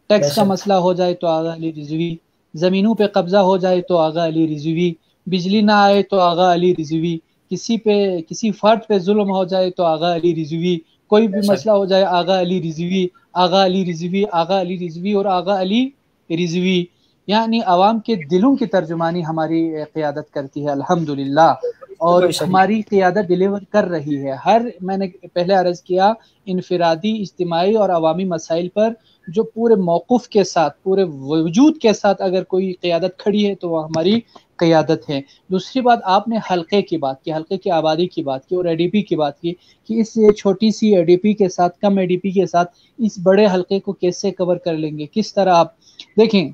[SPEAKER 2] ٹیکس کا مسئلہ ہو جائے تو آغا علی رضوی، زمینوں پہ قبضہ ہو جائے تو آغا علی رضوی، بجلی نہ آئے تو آغا علی رضوی، کسی فرد پہ ظلم ہو جائے تو آغا علی رضوی، کوئی بھی مسئلہ ہو جائے آغا علی رضوی، آغا علی رضوی، آغا علی رضوی اور آغا علی رضوی، یعنی عوام کے دلوں کی ترجمانی ہماری قیادت کرتی ہے الحمدللہ، اور ہماری قیادت ڈیلیور کر رہی ہے۔ میں نے پہلے عرض کیا، انفرادی، اجتماعی اور عوامی مسائل پر جو پورے موقف کے ساتھ، پورے وجود کے ساتھ اگر کوئی قیادت کھڑی ہے تو وہ ہماری قیادت ہے۔ دوسری بات، آپ نے حلقے کی بات کی، حلقے کی آبادی کی بات کی اور اے ڈی پی کی بات کی کہ اس چھوٹی سی اے ڈی پی کے ساتھ، کم اے ڈی پی کے ساتھ اس بڑے حلقے کو کیسے کور کر لیں گے، کس طرح آپ دیکھیں۔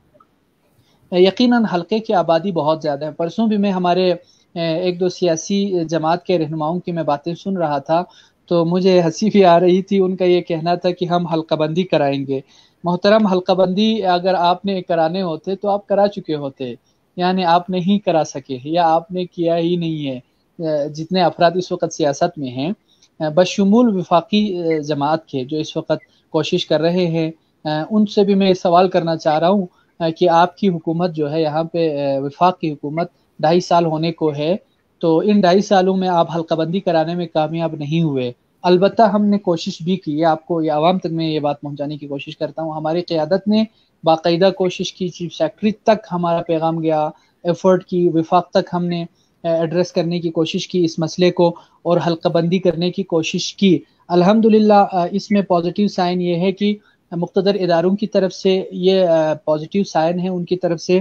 [SPEAKER 2] یقیناً حلقے کی آبادی بہت زیادہ ہے۔ پرسوں بھی میں ہمارے ایک دو سیاسی جماعت کے رہنماؤں کی میں باتیں سن رہا تھا تو مجھے ہنسی بھی آ رہی تھی۔ ان کا یہ کہنا تھا کہ ہم حلقہ بندی کرائیں گے۔ محترم، حلقہ بندی اگر آپ نے کرانے ہوتے تو آپ کرا چکے ہوتے، یعنی آپ نہیں کرا سکے یا آپ نے کیا ہی نہیں ہے۔ جتنے افراد اس وقت سیاست میں ہیں، بشمول وفاقی جماعت کے جو اس وقت کوشش کر رہے ہیں، ان سے بھی میں سوال کرنا چاہ رہا ہوں کہ آپ کی حکومت جو ہے یہاں پہ، وفاق کی حکومت 2.5 سال ہونے کو ہے، تو ان 2.5 سالوں میں آپ حلقہ بندی کرانے میں کامیاب نہیں ہوئے۔ البتہ ہم نے کوشش بھی کی ہے، آپ کو یہ عوام تک میں یہ بات پہنچانے کی کوشش کرتا ہوں، ہماری قیادت نے باقاعدہ کوشش کی، چیف سیکرٹری تک ہمارا پیغام گیا، ایفرٹ کی، وفاق تک ہم نے ایڈریس کرنے کی کوشش کی اس مسئلے کو اور حلقہ بندی کرنے کی کوشش کی۔ الحمدللہ اس میں پازیٹیو سائن یہ ہے کہ مقتدر اداروں کی طرف سے یہ پازیٹیو سائن ہے ان کی طرف سے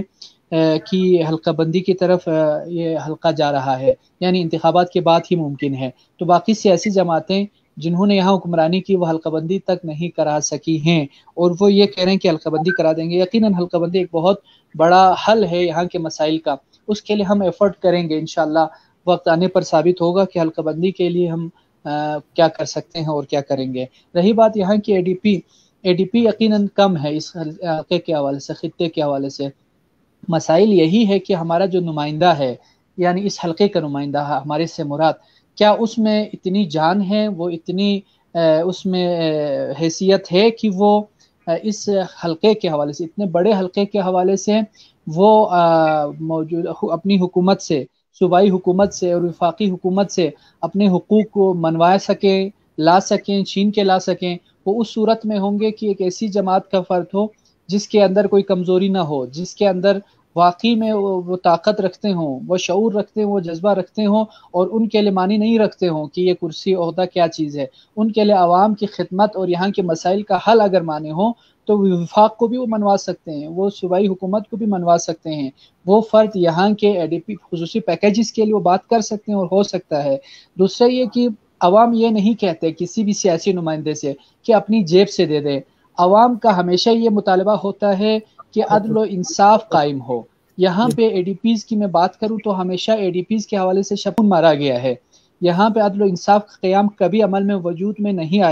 [SPEAKER 2] کہ حلقہ بندی کی طرف یہ حلقہ جا رہا ہے، یعنی انتخابات کے بعد ہی ممکن ہے۔ تو باقی سیاسی جماعتیں جنہوں نے یہاں حکمرانی کی وہ حلقہ بندی تک نہیں کرا سکی ہیں اور وہ یہ کہہ رہے ہیں کہ حلقہ بندی کرا دیں گے۔ یقیناً حلقہ بندی ایک بہت بڑا حل ہے یہاں کے مسائل کا، اس کے لیے ہم ایفرٹ کریں گے انشاءاللہ۔ وقت آنے پر ثابت ہوگا کہ حلقہ بندی کے لیے ہم کیا کر سکتے ہیں اور کیا کریں گے۔ رہی بات یہاں کی اے ڈی پی یقیناً کم ہے اس علاقے کے حوالے سے، خطے کے حوالے سے۔ مسائل یہی ہے کہ ہمارا جو نمائندہ ہے، یعنی اس حلقے کا نمائندہ ہمارے سے مراد، کیا اس میں اتنی جان ہے، وہ اتنی اس میں حیثیت ہے کہ وہ اس حلقے کے حوالے سے، اتنے بڑے حلقے کے حوالے سے وہ موجود اپنی حکومت سے، صوبائی حکومت سے اور وفاقی حکومت سے اپنے حقوق کو منوا سکیں، لا سکیں، چھین کے لا سکیں؟ وہ اس صورت میں ہوں گے کہ ایک ایسی جماعت کا فرد ہو جس کے اندر کوئی کمزوری نہ ہو، جس کے اندر واقعی میں وہ طاقت رکھتے ہوں، وہ شعور رکھتے ہوں، وہ جذبہ رکھتے ہوں اور ان کے لیے معنی نہیں رکھتے ہوں کہ یہ کرسی عہدہ کیا چیز ہے۔ ان کے لیے عوام کی خدمت اور یہاں کے مسائل کا حل اگر معنی ہو تو وفاق کو بھی وہ منوا سکتے ہیں، وہ صوبائی حکومت کو بھی منوا سکتے ہیں۔ وہ فرد یہاں کے اے ڈی پی خصوصی پیکیجز کے لیے وہ بات کر سکتے ہیں اور ہو سکتا ہے۔ دوسرا یہ کہ عوام یہ نہیں کہتے کسی بھی سیاسی نمائندے سے کہ اپنی جیب سے دے دے۔ عوام کا ہمیشہ یہ مطالبہ ہوتا ہے کہ عدل و انصاف قائم ہو۔ یہاں پہ اے ڈی پیز کی میں بات کروں تو ہمیشہ اے ڈی پیز کے حوالے سے شپن مارا گیا ہے۔ یہاں پہ عدل و انصاف کا قیام کبھی عمل میں وجود میں نہیں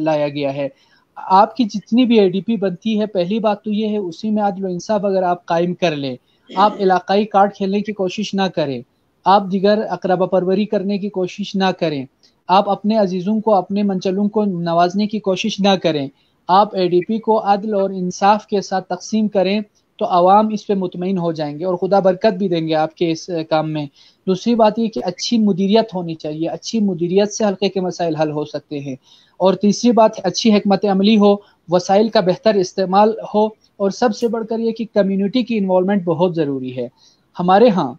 [SPEAKER 2] لایا گیا ہے۔ آپ کی جتنی بھی اے ڈی پی بنتی ہے، پہلی بات تو یہ ہے اسی میں عدل و انصاف اگر آپ قائم کر لیں، آپ علاقائی کارڈ کھیلنے کی کوشش نہ کریں، آپ دیگر اقربا پروری کرنے کی کوشش نہ کریں، آپ اپنے عزیزوں کو، اپنے منچلوں کو نوازنے کی کوشش نہ کریں، آپ اے ڈی پی کو عدل اور انصاف کے ساتھ تقسیم کریں تو عوام اس پہ مطمئن ہو جائیں گے اور خدا برکت بھی دیں گے آپ کے اس کام میں۔ دوسری بات یہ کہ اچھی مدیریت ہونی چاہیے، اچھی مدیریت سے حلقے کے مسائل حل ہو سکتے ہیں۔ اور تیسری بات، اچھی حکمت عملی ہو، وسائل کا بہتر استعمال ہو، اور سب سے بڑھ کر یہ کہ کمیونٹی کی انوالومنٹ بہت ضروری ہے۔ ہمارے ہاں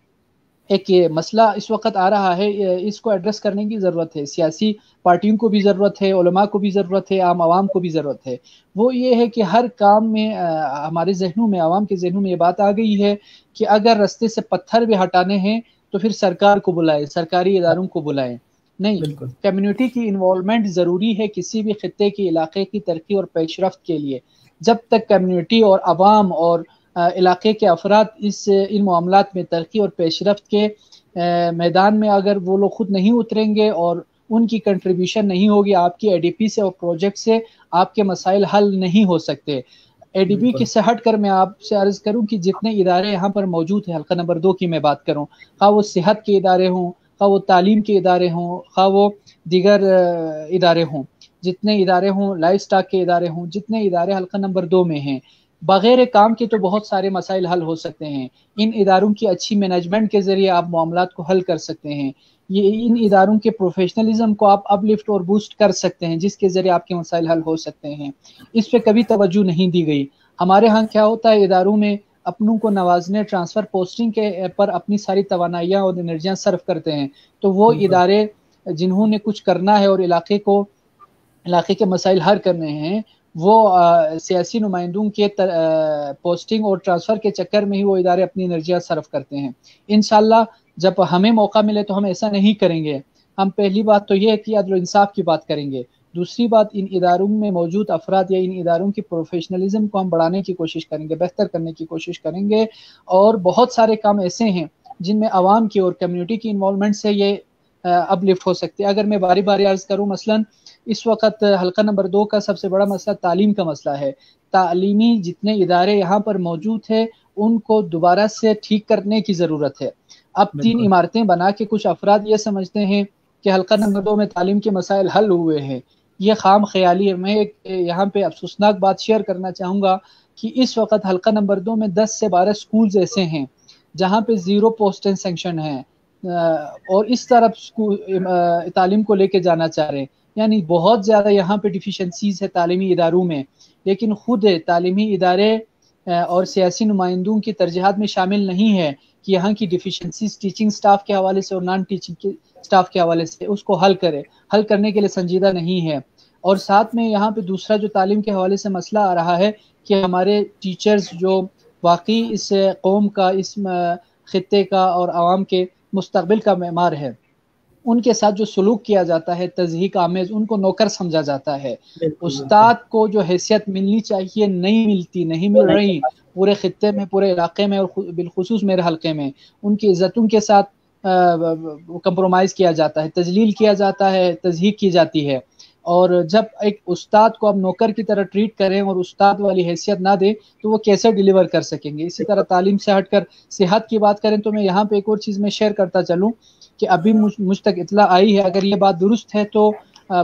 [SPEAKER 2] ایک یہ مسئلہ اس وقت آ رہا ہے، اس کو ایڈریس کرنے کی ضرورت ہے، سیاسی پارٹیوں کو بھی ضرورت ہے، علماء کو بھی ضرورت ہے، عام عوام کو بھی ضرورت ہے۔ وہ یہ ہے کہ ہر کام میں ہمارے ذہنوں میں، عوام کے ذہنوں میں یہ بات آ گئی ہے کہ اگر رستے سے پتھر بھی ہٹانے ہیں تو پھر سرکار کو بلائیں، سرکاری اداروں کو بلائیں۔ نہیں، کمیونٹی کی انوالومنٹ ضروری ہے کسی بھی خطے کی، علاقے کی ترقی اور پیش رفت کے لیے۔ جب تک کمیونٹی اور عوام اور علاقے کے افراد ان معاملات میں ترقی اور پیش رفت کے میدان میں اگر وہ لوگ خود نہیں اتریں گے اور ان کی کنٹریبیوشن نہیں ہوگی آپ کی اے ڈی پی سے اور پروجیکٹ سے، آپ کے مسائل حل نہیں ہو سکتے۔ اے ڈی پی سے ہٹ کر میں آپ سے عرض کروں کہ جتنے ادارے یہاں پر موجود ہیں، حلقہ نمبر 2 کی میں بات کروں، خواہ وہ صحت کے ادارے ہوں، خواہ وہ تعلیم کے ادارے ہوں، خواہ وہ دیگر ادارے ہوں، جتنے ادارے ہوں، لائف سٹاک کے ادارے ہوں، جتنے ادارے حلقہ نمبر 2 میں ہیں، بغیر کام کے تو بہت سارے مسائل حل ہو سکتے ہیں. ان اداروں کی اچھی مینجمنٹ کے ذریعے آپ معاملات کو حل کر سکتے ہیں. ان اداروں کے پروفیشنلزم کو آپ اپ لفٹ اور بوسٹ کر سکتے ہیں جس کے ذریعے آپ کے مسائل حل ہو سکتے ہیں. اس پہ کبھی توجہ نہیں دی گئی. ہمارے ہاں کیا ہوتا ہے، اداروں میں اپنوں کو نوازنے، ٹرانسفر پوسٹنگ کے پر اپنی ساری توانائیاں اور انرجیاں صرف کرتے ہیں. تو وہ ادارے جنہوں نے کچھ کرنا ہے اور علاقے کے مسائل حل کرنے ہیں، وہ سیاسی نمائندوں کے پوسٹنگ اور ٹرانسفر کے چکر میں ہی وہ ادارے اپنی انرجیاں صرف کرتے ہیں. انشاءاللہ جب ہمیں موقع ملے تو ہم ایسا نہیں کریں گے. ہم پہلی بات تو یہ ہے کہ عدل و انصاف کی بات کریں گے. دوسری بات، ان اداروں میں موجود افراد یا ان اداروں کی پروفیشنلزم کو ہم بڑھانے کی کوشش کریں گے، بہتر کرنے کی کوشش کریں گے. اور بہت سارے کام ایسے ہیں جن میں عوام کی اور کمیونٹی کی انوالومنٹ سے یہ اپ لفٹ ہو سکتے ہیں. اگر میں باری باری عرض کروں، مثلا اس وقت حلقہ نمبر 2 کا سب سے بڑا مسئلہ تعلیم کا مسئلہ ہے. تعلیمی جتنے ادارے یہاں پر موجود ہیں ان کو دوبارہ سے ٹھیک کرنے کی ضرورت ہے. اب 3 عمارتیں بنا کے کچھ افراد یہ سمجھتے ہیں کہ حلقہ نمبر 2 میں تعلیم کے مسائل حل ہوئے ہیں. یہ خام خیالی ہے. میں یہاں پہ افسوسناک بات شیئر کرنا چاہوں گا کہ اس وقت حلقہ نمبر 2 میں 10 سے 12 سکولز ایسے ہیں جہاں پہ 0 پوسٹیں سینکشن ہیں اور اس طرف تعلیم کو لے کے جانا چاہ رہے ہیں. یعنی بہت زیادہ یہاں پہ ڈیفیشنسیز ہے تعلیمی اداروں میں، لیکن خود تعلیمی ادارے اور سیاسی نمائندوں کی ترجیحات میں شامل نہیں ہے کہ یہاں کی ڈیفیشنسیز ٹیچنگ سٹاف کے حوالے سے اور نان ٹیچنگ سٹاف کے حوالے سے اس کو حل کرنے کے لیے سنجیدہ نہیں ہے. اور ساتھ میں یہاں پہ دوسرا جو تعلیم کے حوالے سے مسئلہ آ رہا ہے کہ ہمارے ٹیچرز جو واقعی اس قوم کا، اس خطے کا اور عوام کے مستقبل کا معمار ہے، ان کے ساتھ جو سلوک کیا جاتا ہے تضحیک آمیز، ان کو نوکر سمجھا جاتا ہے. استاد کو جو حیثیت ملنی چاہیے نہیں مل رہی پورے خطے میں، پورے علاقے میں اور بالخصوص میرے حلقے میں. ان کی عزتوں کے ساتھ کمپرومائز کیا جاتا ہے، تذلیل کیا جاتا ہے، تضحیک کی جاتی ہے. اور جب ایک استاد کو آپ نوکر کی طرح ٹریٹ کریں اور استاد والی حیثیت نہ دیں تو وہ کیسے ڈیلیور کر سکیں گے؟ اسی طرح تعلیم سے ہٹ کر صحت کی بات کریں تو میں یہاں پہ ایک اور چیز میں شیئر کرتا چلوں کہ ابھی مجھ تک اطلاع آئی ہے، اگر یہ بات درست ہے تو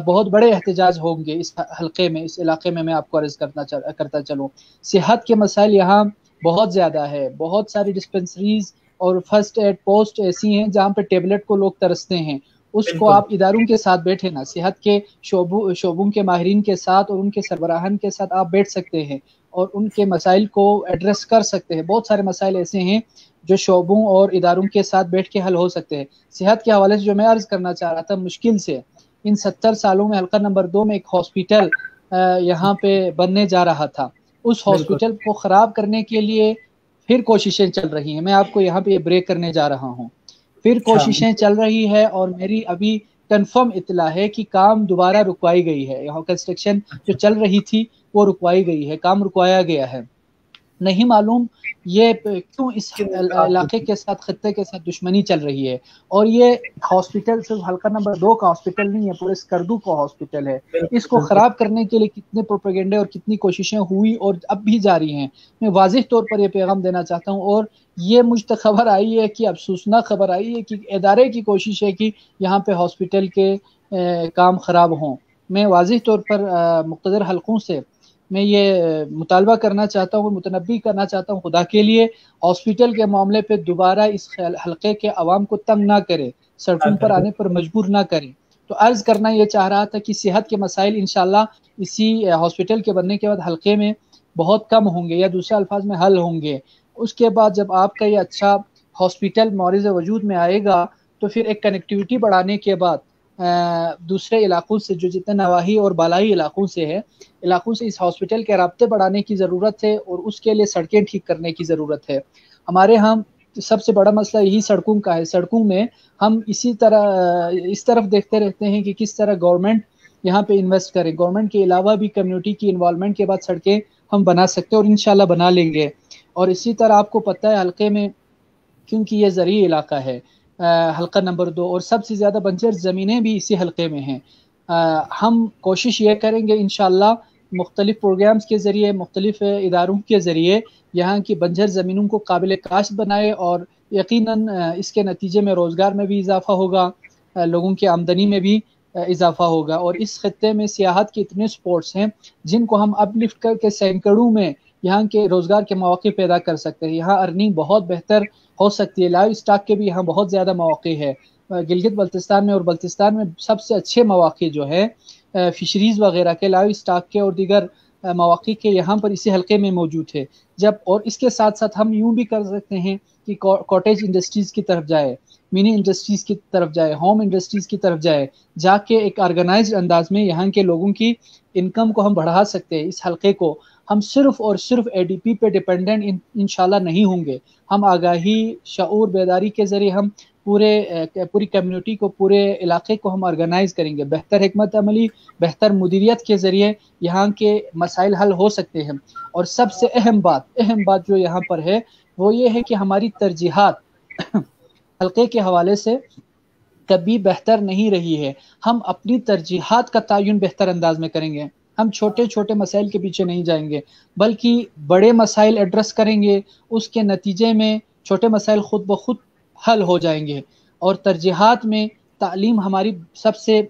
[SPEAKER 2] بہت بڑے احتجاج ہوں گے اس حلقے میں، اس علاقے میں. میں آپ کو عرض کرتا چلوں، صحت کے مسائل یہاں بہت زیادہ ہے. بہت ساری ڈسپنسریز اور فرسٹ ایڈ پوسٹ ایسی ہیں جہاں پہ ٹیبلٹ کو لوگ ترستے ہیں. اس کو آپ اداروں کے ساتھ بیٹھے نا، صحت کے شعبوں کے ماہرین کے ساتھ اور ان کے سربراہان کے ساتھ آپ بیٹھ سکتے ہیں اور ان کے مسائل کو ایڈریس کر سکتے ہیں. بہت سارے مسائل ایسے ہیں جو شعبوں اور اداروں کے ساتھ بیٹھ کے حل ہو سکتے ہیں. صحت کے حوالے سے جو میں عرض کرنا چاہ رہا تھا، مشکل سے ان 70 سالوں میں حلقہ نمبر 2 میں ایک ہاسپٹل یہاں پہ بننے جا رہا تھا. اس ہاسپٹل کو خراب کرنے کے لیے پھر کوششیں چل رہی ہیں. میں آپ کو یہاں پہ بریک کرنے جا رہا ہوں. پھر کوششیں چل رہی ہے اور میری ابھی کنفرم اطلاع ہے کہ کام دوبارہ رکوائی گئی ہے. یہاں کنسٹرکشن جو چل رہی تھی وہ رکوائی گئی ہے، کام رکوایا گیا ہے. نہیں معلوم یہ کیوں اس علاقے کے ساتھ، خطے کے ساتھ دشمنی چل رہی ہے. اور یہ ہاسپٹل صرف حلقہ نمبر 2 کا ہاسپٹل نہیں ہے، پورے اسکردو کا ہاسپٹل ہے. اس کو خراب کرنے کے لیے کتنے پروپیگنڈے اور کتنی کوششیں ہوئی اور اب بھی جاری ہیں. میں واضح طور پر یہ پیغام دینا چاہتا ہوں. اور یہ مجھ تک خبر آئی ہے کہ افسوسناک خبر آئی ہے کہ ادارے کی کوشش ہے کہ یہاں پہ ہاسپٹل کے کام خراب ہوں. میں واضح طور پر مقتدر حلقوں سے میں یہ مطالبہ کرنا چاہتا ہوں، متنبی کرنا چاہتا ہوں، خدا کے لیے ہاسپٹل کے معاملے پہ دوبارہ اس حلقے کے عوام کو تنگ نہ کرے، سڑکوں پر آنے پر مجبور نہ کرے. تو عرض کرنا یہ چاہ رہا تھا کہ صحت کے مسائل انشاءاللہ اسی ہاسپٹل کے بننے کے بعد حلقے میں بہت کم ہوں گے یا دوسرے الفاظ میں حل ہوں گے. اس کے بعد جب آپ کا یہ اچھا ہاسپٹل معرض وجود میں آئے گا تو پھر ایک کنیکٹیوٹی بڑھانے کے بعد دوسرے علاقوں سے، جو جتنے نواحی اور بالائی علاقوں سے ہے، علاقوں سے اس ہاسپٹل کے رابطے بڑھانے کی ضرورت ہے اور اس کے لیے سڑکیں ٹھیک کرنے کی ضرورت ہے. ہمارے ہاں سب سے بڑا مسئلہ یہی سڑکوں کا ہے. سڑکوں میں ہم اس طرف دیکھتے رہتے ہیں کہ کس طرح گورنمنٹ یہاں پہ انویسٹ کرے. گورنمنٹ کے علاوہ بھی کمیونٹی کی انوالومنٹ کے بعد سڑکیں ہم بنا سکتے ہیں اور انشاءاللہ بنا لیں گے. اور اسی طرح آپ کو پتہ ہے حلقے میں، کیونکہ یہ زرعی علاقہ ہے حلقہ نمبر 2 اور سب سے زیادہ بنجر زمینیں بھی اسی حلقے میں ہیں. ہم کوشش یہ کریں گے انشاءاللہ مختلف پروگرامز کے ذریعے، مختلف اداروں کے ذریعے یہاں کی بنجر زمینوں کو قابل کاشت بنائے اور یقیناً اس کے نتیجے میں روزگار میں بھی اضافہ ہوگا، لوگوں کی آمدنی میں بھی اضافہ ہوگا. اور اس خطے میں سیاحت کے اتنے سپورٹس ہیں جن کو ہم اپ لفٹ کر کے سینکڑوں میں یہاں کے روزگار کے مواقع پیدا کر سکتے ہیں، یہاں ارننگ بہت بہتر ہو سکتی ہے، لائیو اسٹاک کے بھی یہاں بہت زیادہ مواقع ہے گلگت بلتستان میں، اور بلتستان میں سب سے اچھے مواقع جو ہے فشریز وغیرہ کے، لائیو اسٹاک کے اور دیگر مواقع کے یہاں پر اسی حلقے میں موجود ہے۔ اور اس کے ساتھ ساتھ ہم یوں بھی کر سکتے ہیں کہ کاٹیج انڈسٹریز کی طرف جائے، منی انڈسٹریز کی طرف جائے، ہوم انڈسٹریز کی طرف جائے، جا کے ایک آرگنائزڈ انداز میں یہاں کے لوگوں کی انکم کو ہم بڑھا سکتے ہیں۔ اس حلقے کو ہم صرف اور صرف اے ڈی پی پہ ڈیپینڈنٹ انشاءاللہ نہیں ہوں گے، ہم آگاہی، شعور، بیداری کے ذریعے ہم پوری کمیونٹی کو، پورے علاقے کو ہم آرگنائز کریں گے، بہتر حکمت عملی، بہتر مدیریت کے ذریعے یہاں کے مسائل حل ہو سکتے ہیں۔ اور سب سے اہم بات جو یہاں پر ہے وہ یہ ہے کہ ہماری ترجیحات حلقے کے حوالے سے کبھی بہتر نہیں رہی ہے، ہم اپنی ترجیحات کا تعین بہتر انداز میں کریں گے، ہم چھوٹے چھوٹے مسائل کے پیچھے نہیں جائیں گے بلکہ بڑے مسائل ایڈریس کریں گے، اس کے نتیجے میں چھوٹے مسائل خود بخود حل ہو جائیں گے۔ اور ترجیحات میں تعلیم ہماری سب سے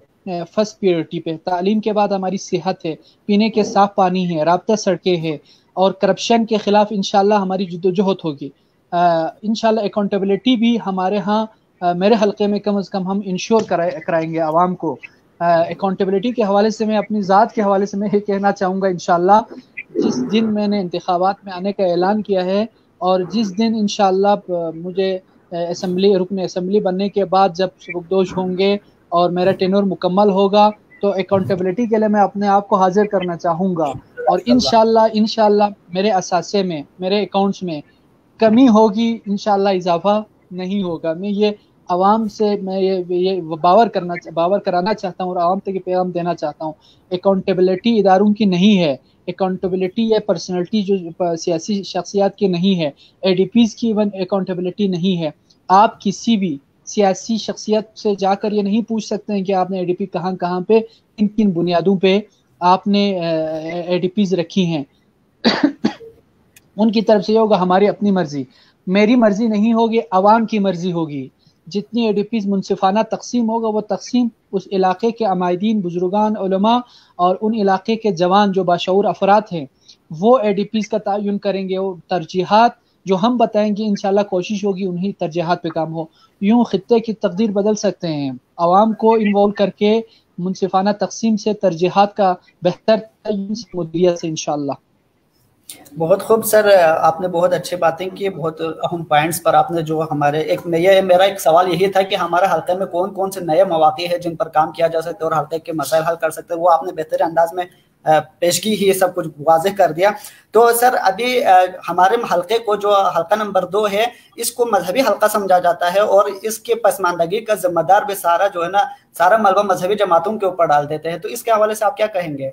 [SPEAKER 2] فرسٹ پریورٹی پہ، تعلیم کے بعد ہماری صحت ہے، پینے کے صاف پانی ہے، رابطہ سڑکیں ہیں، اور کرپشن کے خلاف انشاءاللہ ہماری جدوجہد ہوگی۔ انشاءاللہ اکاؤنٹیبلٹی بھی ہمارے ہاں میرے حلقے میں کم از کم ہم انشور کرائیں گے عوام کو۔ اکاؤنٹیبلٹی کے حوالے سے میں اپنی ذات کے حوالے سے میں یہ کہنا چاہوں گا، انشاءاللہ جس دن میں نے انتخابات میں آنے کا اعلان کیا ہے اور جس دن انشاءاللہ مجھے رکن اسمبلی بننے کے بعد جب سبکدوش ہوں گے اور میرا ٹینور مکمل ہوگا تو اکاؤنٹیبلٹی کے لیے میں اپنے آپ کو حاضر کرنا چاہوں گا، اور انشاءاللہ میرے اثاثے میں، میرے اکاؤنٹس میں کمی ہوگی، انشاءاللہ اضافہ نہیں ہوگا۔ میں یہ عوام سے میں یہ باور کرانا چاہتا ہوں اور عوام تک یہ پیغام دینا چاہتا ہوں، اکاؤنٹیبلٹی اداروں کی نہیں ہے، اکاؤنٹیبلٹی یا پرسنالٹی جو سیاسی شخصیات کی نہیں ہے، اے ڈی پیز کی ایون اکاؤنٹیبلٹی نہیں ہے۔ آپ کسی بھی سیاسی شخصیت سے جا کر یہ نہیں پوچھ سکتے ہیں کہ آپ نے اے ڈی پی کہاں پہ، کن بنیادوں پہ آپ نے اے ڈی پیز رکھی ہیں۔ ان کی طرف سے یہ ہوگا ہماری اپنی مرضی، میری مرضی نہیں ہوگی، عوام کی مرضی ہوگی۔ جتنی اے ڈی پیز منصفانہ تقسیم ہوگا وہ تقسیم اس علاقے کے عمائدین، بزرگان، علماء اور ان علاقے کے جوان جو باشعور افراد ہیں وہ اے ڈی پیز کا تعین کریں گے، اور ترجیحات جو ہم بتائیں گے انشاءاللہ کوشش ہوگی انہی ترجیحات پہ کام ہو۔ یوں خطے کی تقدیر بدل سکتے ہیں، عوام کو انوالو کر کے منصفانہ تقسیم سے، ترجیحات کا بہتر تعین سے، مدیریت سے انشاءاللہ۔
[SPEAKER 1] بہت خوب سر، آپ نے بہت اچھی باتیں کی، بہت اہم پوائنٹس پر آپ نے جو ہمارے میرا ایک سوال یہی تھا کہ ہمارے حلقے میں کون کون سے نئے مواقع ہیں جن پر کام کیا جا سکتا ہے اور حلقے کے مسائل حل کر سکتے ہیں، وہ آپ نے بہتر انداز میں پیشگی ہی سب کچھ واضح کر دیا۔ تو سر ابھی ہمارے حلقے کو جو حلقہ نمبر 2 ہے اس کو مذہبی حلقہ سمجھا جاتا ہے، اور اس کے پسماندگی کا ذمہ دار بھی سارا جو ہے نا سارا ملبہ مذہبی جماعتوں کے اوپر ڈال دیتے ہیں، تو اس کے حوالے سے آپ کیا کہیں گے؟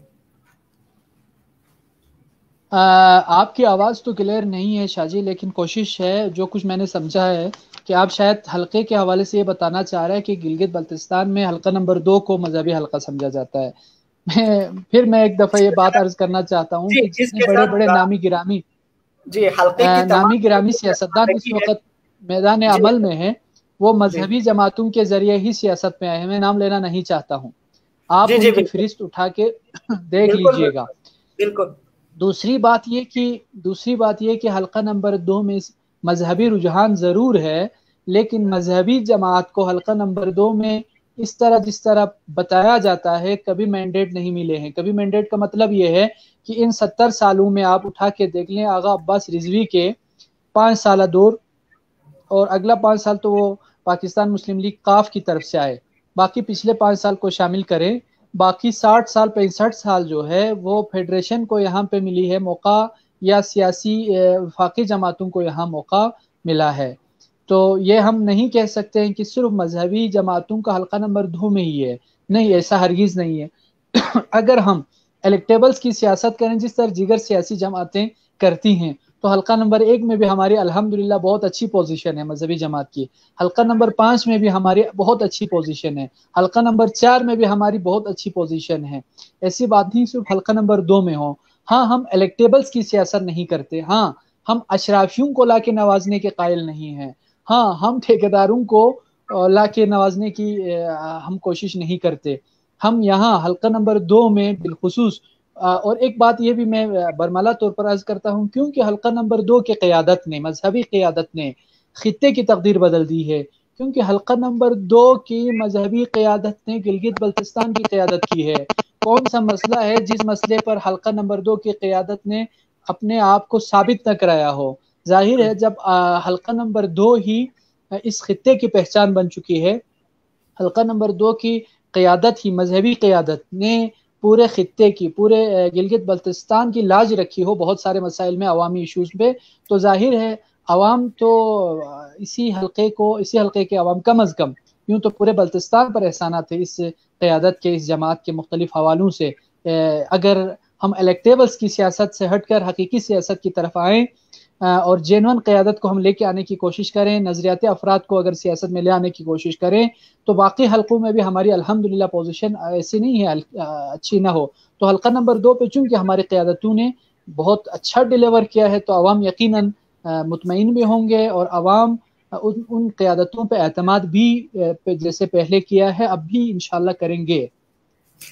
[SPEAKER 2] آپ کی آواز تو کلیئر نہیں ہے شاہ جی، لیکن کوشش ہے جو کچھ میں نے سمجھا ہے کہ آپ شاید حلقے کے حوالے سے یہ بتانا چاہ رہے ہیں کہ گلگت بلتستان میں حلقہ نمبر 2 کو مذہبی حلقہ سمجھا جاتا ہے۔ پھر میں ایک دفعہ یہ بات عرض کرنا چاہتا ہوں کہ جتنے بڑے بڑے نامی گرامی سیاستدان اس وقت میدان عمل میں ہیں وہ مذہبی جماعتوں کے ذریعے ہی سیاست میں آئے ہیں، میں نام لینا نہیں چاہتا ہوں، آپ ان کی فہرست اٹھا کے دیکھ لیجئے گا۔
[SPEAKER 1] بالکل۔
[SPEAKER 2] دوسری بات یہ کہ حلقہ نمبر 2 میں مذہبی رجحان ضرور ہے، لیکن مذہبی جماعت کو حلقہ نمبر 2 میں اس طرح جس طرح بتایا جاتا ہے کبھی مینڈیٹ نہیں ملے ہیں۔ کبھی مینڈیٹ کا مطلب یہ ہے کہ ان 70 سالوں میں آپ اٹھا کے دیکھ لیں، آغا عباس رضوی کے 5 سالہ دور اور اگلا 5 سال تو وہ پاکستان مسلم لیگ قاف کی طرف سے آئے، باقی پچھلے 5 سال کو شامل کریں، باقی 60 سال 65 سال جو ہے وہ فیڈریشن کو یہاں پہ ملی ہے موقع، یا سیاسی وفاقی جماعتوں کو یہاں موقع ملا ہے۔ تو یہ ہم نہیں کہہ سکتے ہیں کہ صرف مذہبی جماعتوں کا حلقہ نمبر 2 میں ہی ہے، نہیں، ایسا ہرگز نہیں ہے۔ اگر ہم الیکٹیبلز کی سیاست کریں جس طرح دیگر سیاسی جماعتیں کرتی ہیں تو حلقہ نمبر 1 میں بھی ہماری الحمدللہ بہت اچھی پوزیشن ہے مذہبی جماعت کی، حلقہ نمبر 5 میں بھی ہماری بہت اچھی پوزیشن ہے، حلقہ نمبر 4 میں بھی ہماری بہت اچھی پوزیشن ہے۔ ایسی بات نہیں صرف حلقہ نمبر 2 میں ہو۔ ہاں، ہم الیکٹیبلز کی سیاست نہیں کرتے، ہاں ہم اشرافیوں کو لا کے نوازنے کے قائل نہیں ہیں، ہاں ہم ٹھیکیداروں کو لا کے نوازنے کی ہم کوشش نہیں کرتے۔ ہم یہاں حلقہ نمبر 2 میں بالخصوص اور ایک بات یہ بھی میں برملا طور پر عرض کرتا ہوں، کیونکہ حلقہ نمبر 2 کی قیادت نے، مذہبی قیادت نے خطے کی تقدیر بدل دی ہے، کیونکہ حلقہ نمبر 2 کی مذہبی قیادت نے گلگت بلتستان کی قیادت کی ہے۔ کون سا مسئلہ ہے جس مسئلے پر حلقہ نمبر 2 کی قیادت نے اپنے آپ کو ثابت نہ کرایا ہو؟ ظاہر ہے جب حلقہ نمبر 2 ہی اس خطے کی پہچان بن چکی ہے، حلقہ نمبر 2 کی قیادت ہی، مذہبی قیادت نے پورے خطے کی، پورے گلگت بلتستان کی لاج رکھی ہو بہت سارے مسائل میں، عوامی ایشوز پہ، تو ظاہر ہے عوام تو اسی حلقے کے عوام کم از کم، یوں تو پورے بلتستان پر احسانات ہے اس قیادت کے، اس جماعت کے مختلف حوالوں سے۔ اگر ہم الیکٹیبلز کی سیاست سے ہٹ کر حقیقی سیاست کی طرف آئیں اور جینون قیادت کو ہم لے کے آنے کی کوشش کریں، نظریاتی افراد کو اگر سیاست میں لے آنے کی کوشش کریں، تو باقی حلقوں میں بھی ہماری الحمدللہ پوزیشن ایسی نہیں ہے اچھی نہ ہو۔ تو حلقہ نمبر 2 پہ چونکہ ہماری قیادتوں نے بہت اچھا ڈیلیور کیا ہے، تو عوام یقیناً مطمئن بھی ہوں گے، اور عوام ان قیادتوں پہ اعتماد بھی جیسے پہلے کیا ہے اب بھی انشاءاللہ کریں گے۔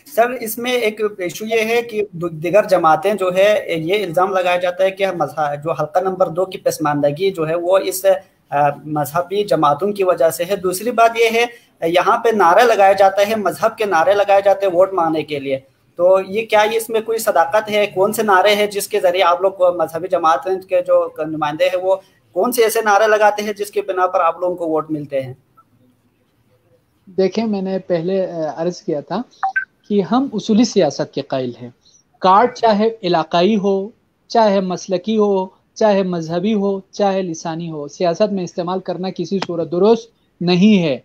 [SPEAKER 1] سر اس میں ایک ایشو یہ ہے کہ دیگر جماعتیں جو ہے یہ الزام لگایا جاتا ہے کہ جو حلقہ نمبر 2 کی پسماندگی جو ہے وہ اس مذہبی جماعتوں کی وجہ سے ہے۔ دوسری بات یہ ہے یہاں پہ نعرے لگایا جاتا ہے، مذہب کے نعرے لگائے جاتے ہیں ووٹ مانگنے کے لیے، تو یہ کیا اس میں کوئی صداقت ہے؟ کون سے نعرے ہیں جس کے ذریعے آپ لوگ مذہبی جماعت کے جو نمائندے ہیں وہ کون سے ایسے نعرے لگاتے ہیں جس کے بنا پر آپ لوگوں کو ووٹ ملتے ہیں؟
[SPEAKER 2] دیکھیں، میں نے پہلے عرض کیا تھا کہ ہم اصولی سیاست کے قائل ہیں۔ کارڈ چاہے علاقائی ہو، چاہے مسلکی ہو، چاہے مذہبی ہو، چاہے لسانی ہو، سیاست میں استعمال کرنا کسی صورت درست نہیں ہے،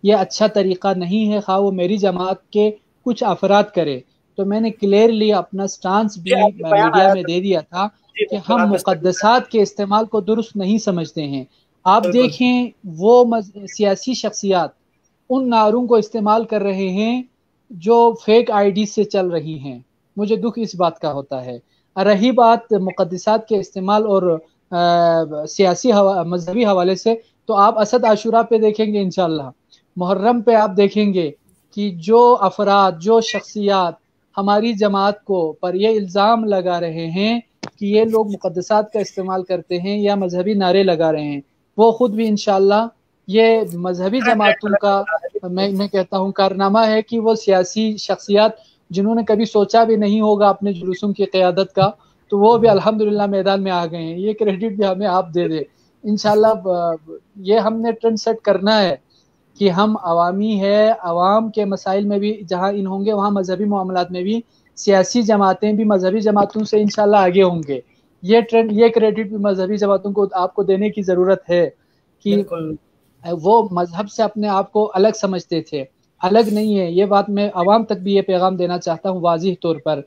[SPEAKER 2] یہ اچھا طریقہ نہیں ہے، خواہ وہ میری جماعت کے کچھ افراد کرے۔ تو میں نے کلیئرلی اپنا سٹانس بھی میڈیا میں دے دیا تھا کہ ہم مقدسات کے استعمال کو درست نہیں سمجھتے ہیں۔ آپ دیکھیں وہ سیاسی شخصیات ان نعروں کو استعمال کر رہے ہیں جو فیک آئی ڈی سے چل رہی ہیں، مجھے دکھ اس بات کا ہوتا ہے۔ رہی بات مقدسات کے استعمال اور سیاسی مذہبی حوالے سے، تو آپ اسد عاشورہ پہ دیکھیں گے، انشاءاللہ محرم پہ آپ دیکھیں گے کہ جو افراد، جو شخصیات ہماری جماعت کو پر یہ الزام لگا رہے ہیں کہ یہ لوگ مقدسات کا استعمال کرتے ہیں یا مذہبی نعرے لگا رہے ہیں، وہ خود بھی انشاءاللہ یہ مذہبی جماعتوں کا میں کہتا ہوں کارنامہ ہے کہ وہ سیاسی شخصیات جنہوں نے کبھی سوچا بھی نہیں ہوگا اپنے جلوسوں کی قیادت کا، تو وہ بھی الحمدللہ میدان میں آ گئے ہیں۔ یہ کریڈٹ بھی ہمیں آپ دے دے انشاءاللہ۔ یہ ہم نے ٹرینڈ سیٹ کرنا ہے کہ ہم عوامی ہے، عوام کے مسائل میں بھی جہاں ان ہوں گے وہاں مذہبی معاملات میں بھی سیاسی جماعتیں بھی مذہبی جماعتوں سے انشاءاللہ آگے ہوں گے۔ یہ ٹرینڈ، یہ کریڈٹ بھی مذہبی جماعتوں کو آپ کو دینے کی ضرورت ہے کہ وہ مذہب سے اپنے آپ کو الگ سمجھتے تھے، الگ نہیں ہے۔ یہ بات میں عوام تک بھی یہ پیغام دینا چاہتا ہوں واضح طور پر۔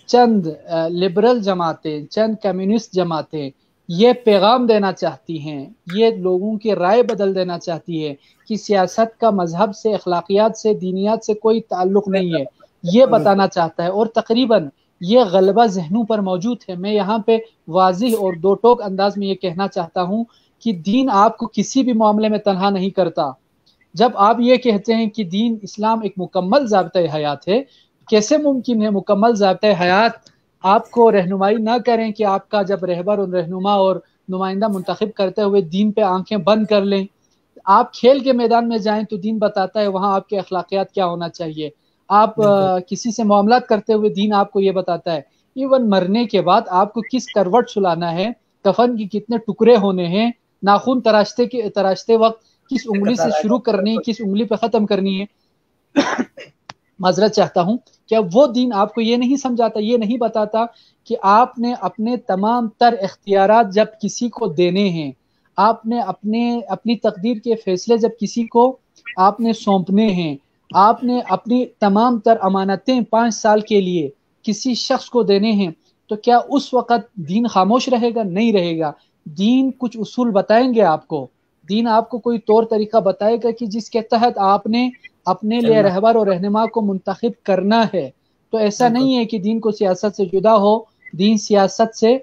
[SPEAKER 2] چند لبرل جماعتیں، چند کمیونسٹ جماعتیں یہ پیغام دینا چاہتی ہیں، یہ لوگوں کی رائے بدل دینا چاہتی ہے کہ سیاست کا مذہب سے، اخلاقیات سے، دینیات سے کوئی تعلق نہیں ہے، یہ بتانا چاہتا ہے، اور تقریباً یہ غلبہ ذہنوں پر موجود ہے۔ میں یہاں پہ واضح اور دو ٹوک انداز میں یہ کہنا چاہتا ہوں کہ دین آپ کو کسی بھی معاملے میں تنہا نہیں کرتا۔ جب آپ یہ کہتے ہیں کہ دین اسلام ایک مکمل ضابطۂ حیات ہے، کیسے ممکن ہے مکمل ضابطۂ حیات آپ کو رہنمائی نہ کریں کہ آپ کا جب رہبر اور رہنما اور نمائندہ منتخب کرتے ہوئے دین پہ آنکھیں بند کر لیں؟ آپ کھیل کے میدان میں جائیں تو دین بتاتا ہے وہاں آپ کے اخلاقیات کیا ہونا چاہیے۔ آپ کسی سے معاملات کرتے ہوئے دین آپ کو یہ بتاتا ہے۔ ایون مرنے کے بعد آپ کو کس کروٹ سلانا ہے، کفن کی کتنے ٹکڑے ہونے ہیں، ناخن تراشتے وقت کس انگلی سے شروع کرنی ہے، کس انگلی پہ ختم کرنی ہے۔ معذرت چاہتا ہوں، کیا وہ دین آپ کو یہ نہیں سمجھاتا، یہ نہیں بتاتا کہ آپ نے اپنے تمام تر اختیارات جب کسی کو دینے ہیں، آپ نے اپنی تقدیر کے فیصلے جب کسی کو آپ نے سونپنے ہیں، آپ نے اپنی تمام تر امانتیں 5 سال کے لیے کسی شخص کو دینے ہیں، تو کیا اس وقت دین خاموش رہے گا؟ نہیں رہے گا۔ دین کچھ اصول بتائیں گے آپ کو، دین آپ کو کوئی طور طریقہ بتائے گا کہ جس کے تحت آپ نے اپنے لیے رہبر اور رہنما کو منتخب کرنا ہے۔ تو ایسا نہیں ہے کہ دین کو سیاست سے جدا ہو، دین سیاست سے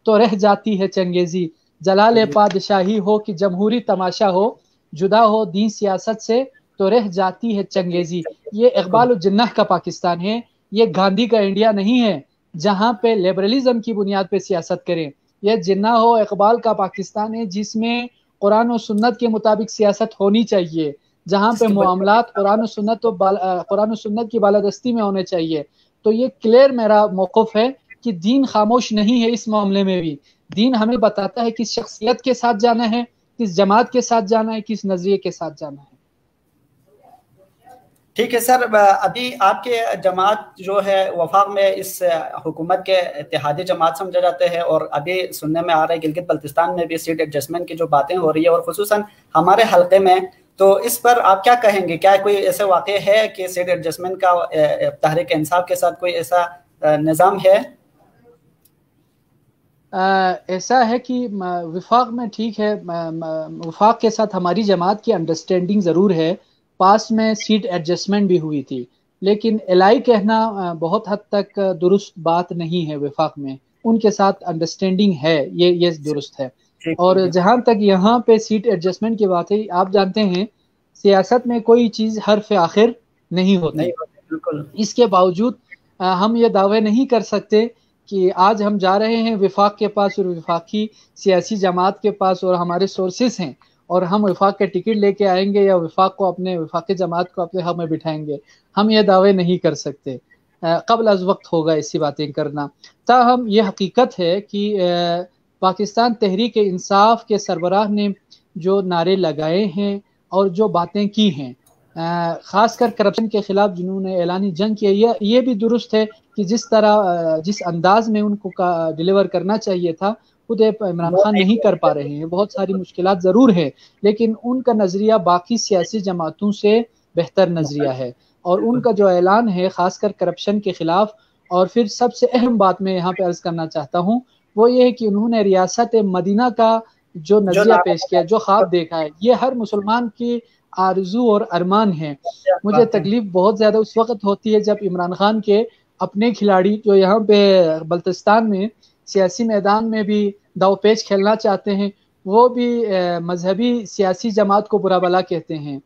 [SPEAKER 2] تو رہ جاتی ہے چنگیزی، جلال پادشاہی ہو کہ جمہوری تماشا ہو، جدا ہو دین سیاست سے تو رہ جاتی ہے چنگیزی۔ یہ اقبال الجناح کا پاکستان ہے، یہ گاندھی کا انڈیا نہیں ہے۔ جہاں پہ لبرلزم کی بنیاد پہ سیاست کریں. یہ جناح ہو اقبال کا پاکستان ہے جس میں قرآن و سنت کے مطابق سیاست ہونی چاہیے, جہاں پہ معاملات قرآن و سنت کی بالادستی میں ہونے چاہیے. تو یہ کلیئر میرا موقف ہے کہ دین خاموش نہیں ہے اس معاملے میں بھی. دین ہمیں بتاتا ہے کس شخصیت کے ساتھ جانا ہے, کس جماعت کے ساتھ جانا ہے, کس نظریے کے ساتھ جانا ہے.
[SPEAKER 1] ٹھیک ہے سر, ابھی آپ کے جماعت جو ہے وفاق میں اس حکومت کے اتحادی جماعت سمجھا جاتے ہیں, اور ابھی سننے میں آ رہا ہے گلگت بلتستان میں بھی سیٹ ایڈجسٹمنٹ کی جو باتیں ہو رہی ہے, اور خصوصاً ہمارے حلقے میں, تو اس پر آپ کیا کہیں گے؟ کیا کوئی ایسے واقع ہے کہ سیٹ ایڈجسٹمنٹ کا تحریک انصاف کے ساتھ کوئی ایسا نظام ہے؟
[SPEAKER 2] ایسا ہے کہ وفاق میں ٹھیک ہے, وفاق کے ساتھ ہماری جماعت کی انڈرسٹینڈنگ ضرور ہے. پاس میں سیٹ ایڈجسٹمنٹ بھی ہوئی تھی, لیکن الائی کہنا بہت حد تک درست بات نہیں ہے. وفاق میں ان کے ساتھ انڈرسٹینڈنگ ہے, یہ درست ہے. اور جہاں تک یہاں پہ سیٹ ایڈجسٹمنٹ کی بات ہے, آپ جانتے ہیں سیاست میں کوئی چیز حرف آخر نہیں ہوتی. اس کے باوجود ہم یہ دعوے نہیں کر سکتے کہ آج ہم جا رہے ہیں وفاق کے پاس اور وفاقی سیاسی جماعت کے پاس, اور ہمارے سورسز ہیں, اور ہم وفاق کے ٹکٹ لے کے آئیں گے یا وفاق کو اپنے وفاقی جماعت کو اپنے حق میں بٹھائیں گے. ہم یہ دعوے نہیں کر سکتے, قبل از وقت ہوگا ایسی باتیں کرنا. تاہم یہ حقیقت ہے کہ پاکستان تحریک انصاف کے سربراہ نے جو نعرے لگائے ہیں اور جو باتیں کی ہیں, خاص کر کرپشن کے خلاف جنہوں نے اعلانی جنگ کیا, یہ بھی درست ہے کہ جس انداز میں ان کو ڈیلیور کرنا چاہیے تھا خود عمران خان نہیں کر پا رہے ہیں. بہت ساری مشکلات ضرور ہیں, لیکن ان کا نظریہ باقی سیاسی جماعتوں سے بہتر نظریہ ہے, اور ان کا جو اعلان ہے خاص کر کرپشن کے خلاف. اور پھر سب سے اہم بات میں یہاں پہ عرض کرنا چاہتا ہوں وہ یہ ہے کہ انہوں نے ریاست مدینہ کا جو نظریہ پیش کیا, جو خواب دیکھا ہے, یہ ہر مسلمان کی آرزو اور ارمان ہے. مجھے تکلیف بہت زیادہ اس وقت ہوتی ہے جب عمران خان کے اپنے کھلاڑی جو یہاں پہ بلتستان میں سیاسی میدان میں بھی داؤ پیچ کھیلنا چاہتے ہیں, وہ بھی مذہبی سیاسی جماعت کو برا بلا کہتے ہیں.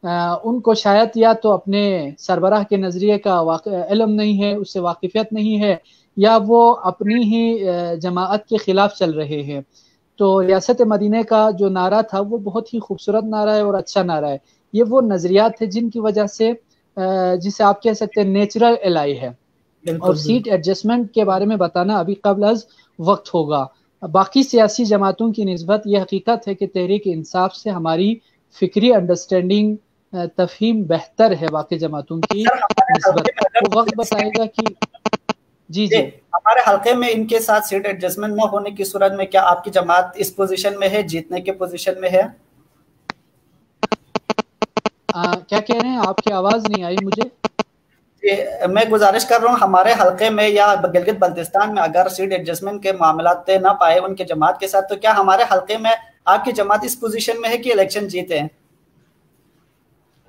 [SPEAKER 2] ان کو شاید یا تو اپنے سربراہ کے نظریے کا علم نہیں ہے, اس سے واقفیت نہیں ہے, یا وہ اپنی ہی جماعت کے خلاف چل رہے ہیں. تو ریاست مدینہ کا جو نعرہ تھا وہ بہت ہی خوبصورت نعرہ ہے اور اچھا نعرہ ہے. یہ وہ نظریات ہے جن کی وجہ سے جسے آپ کہہ سکتے ہیں نیچرل الائی ہے. اور سیٹ ایڈجسٹمنٹ کے بارے میں بتانا ابھی قبل از وقت ہوگا. باقی سیاسی جماعتوں کی نسبت یہ حقیقت ہے کہ تحریک انصاف سے ہماری فکری انڈرسٹینڈنگ تفہیم بہتر ہے باقی جماعتوں کی نسبت. وہ وقت بتائے گا کہ جی
[SPEAKER 1] ہمارے حلقے میں ان کے ساتھ سیٹ ایڈجسٹمنٹ نہ ہونے کی صورت میں کیا آپ کی جماعت اس پوزیشن میں ہے, جیتنے کے پوزیشن میں ہے؟
[SPEAKER 2] کیا کہہ رہے ہیں؟ آپ کی آواز نہیں آئی مجھے.
[SPEAKER 1] میں گزارش کر رہا ہوں ہمارے حلقے میں یا گلگت بلتستان میں اگر سیٹ ایڈجسٹمنٹ کے معاملات طے نہ پائے ان کے جماعت کے ساتھ, تو کیا ہمارے حلقے میں آپ کی جماعت اس پوزیشن میں ہے کہ الیکشن جیتے ہیں؟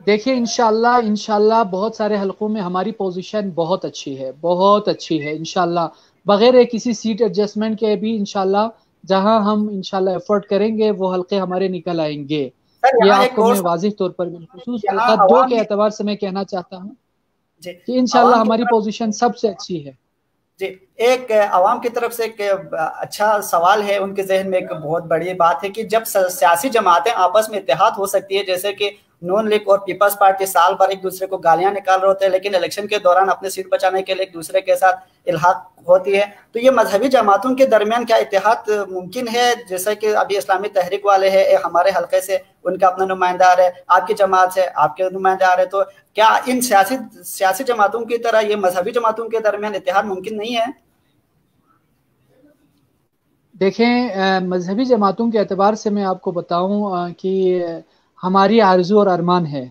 [SPEAKER 2] دیکھیں انشاءاللہ بہت سارے حلقوں میں ہماری پوزیشن بہت اچھی ہے انشاءاللہ. بغیر کسی سیٹ ایڈجسٹمنٹ کے بھی انشاءاللہ جہاں ہم انشاءاللہ ایفرٹ کریں گے وہ حلقے ہمارے نکل آئیں گے. یہ آپ کو میں واضح طور پر بالخصوص حلقہ 2 کے اعتبار سے میں کہنا چاہتا ہوں کہ انشاءاللہ ہماری پوزیشن سب سے اچھی ہے.
[SPEAKER 1] جی, ایک عوام کی طرف سے ایک اچھا سوال ہے, ان کے ذہن میں ایک بہت بڑی بات ہے کہ جب سیاسی جماعتیں آپس میں اتحاد ہو سکتی ہے, جیسے کہ نون لیگ اور پیپلز پارٹی سال بھر ایک دوسرے کو گالیاں نکال رہے ہوتے ہیں لیکن الیکشن کے دوران اپنے سیٹ بچانے کے لیے ایک دوسرے کے ساتھ الحاق ہوتی ہے, تو یہ مذہبی جماعتوں کے درمیان کیا اتحاد ممکن ہے؟ جیسے کہ ابھی اسلامی تحریک والے ہیں ہمارے حلقے سے, ان کا اپنا نمائندہ آ رہا ہے, آپ کی جماعت سے آپ کے نمائندہ آ رہے ہیں, تو کیا ان سیاسی جماعتوں کی طرح یہ مذہبی جماعتوں کے درمیان اتحاد ممکن نہیں ہے؟
[SPEAKER 2] دیکھیں مذہبی جماعتوں کے اعتبار سے میں آپ کو بتاؤں کہ ہماری آرزو اور ارمان ہے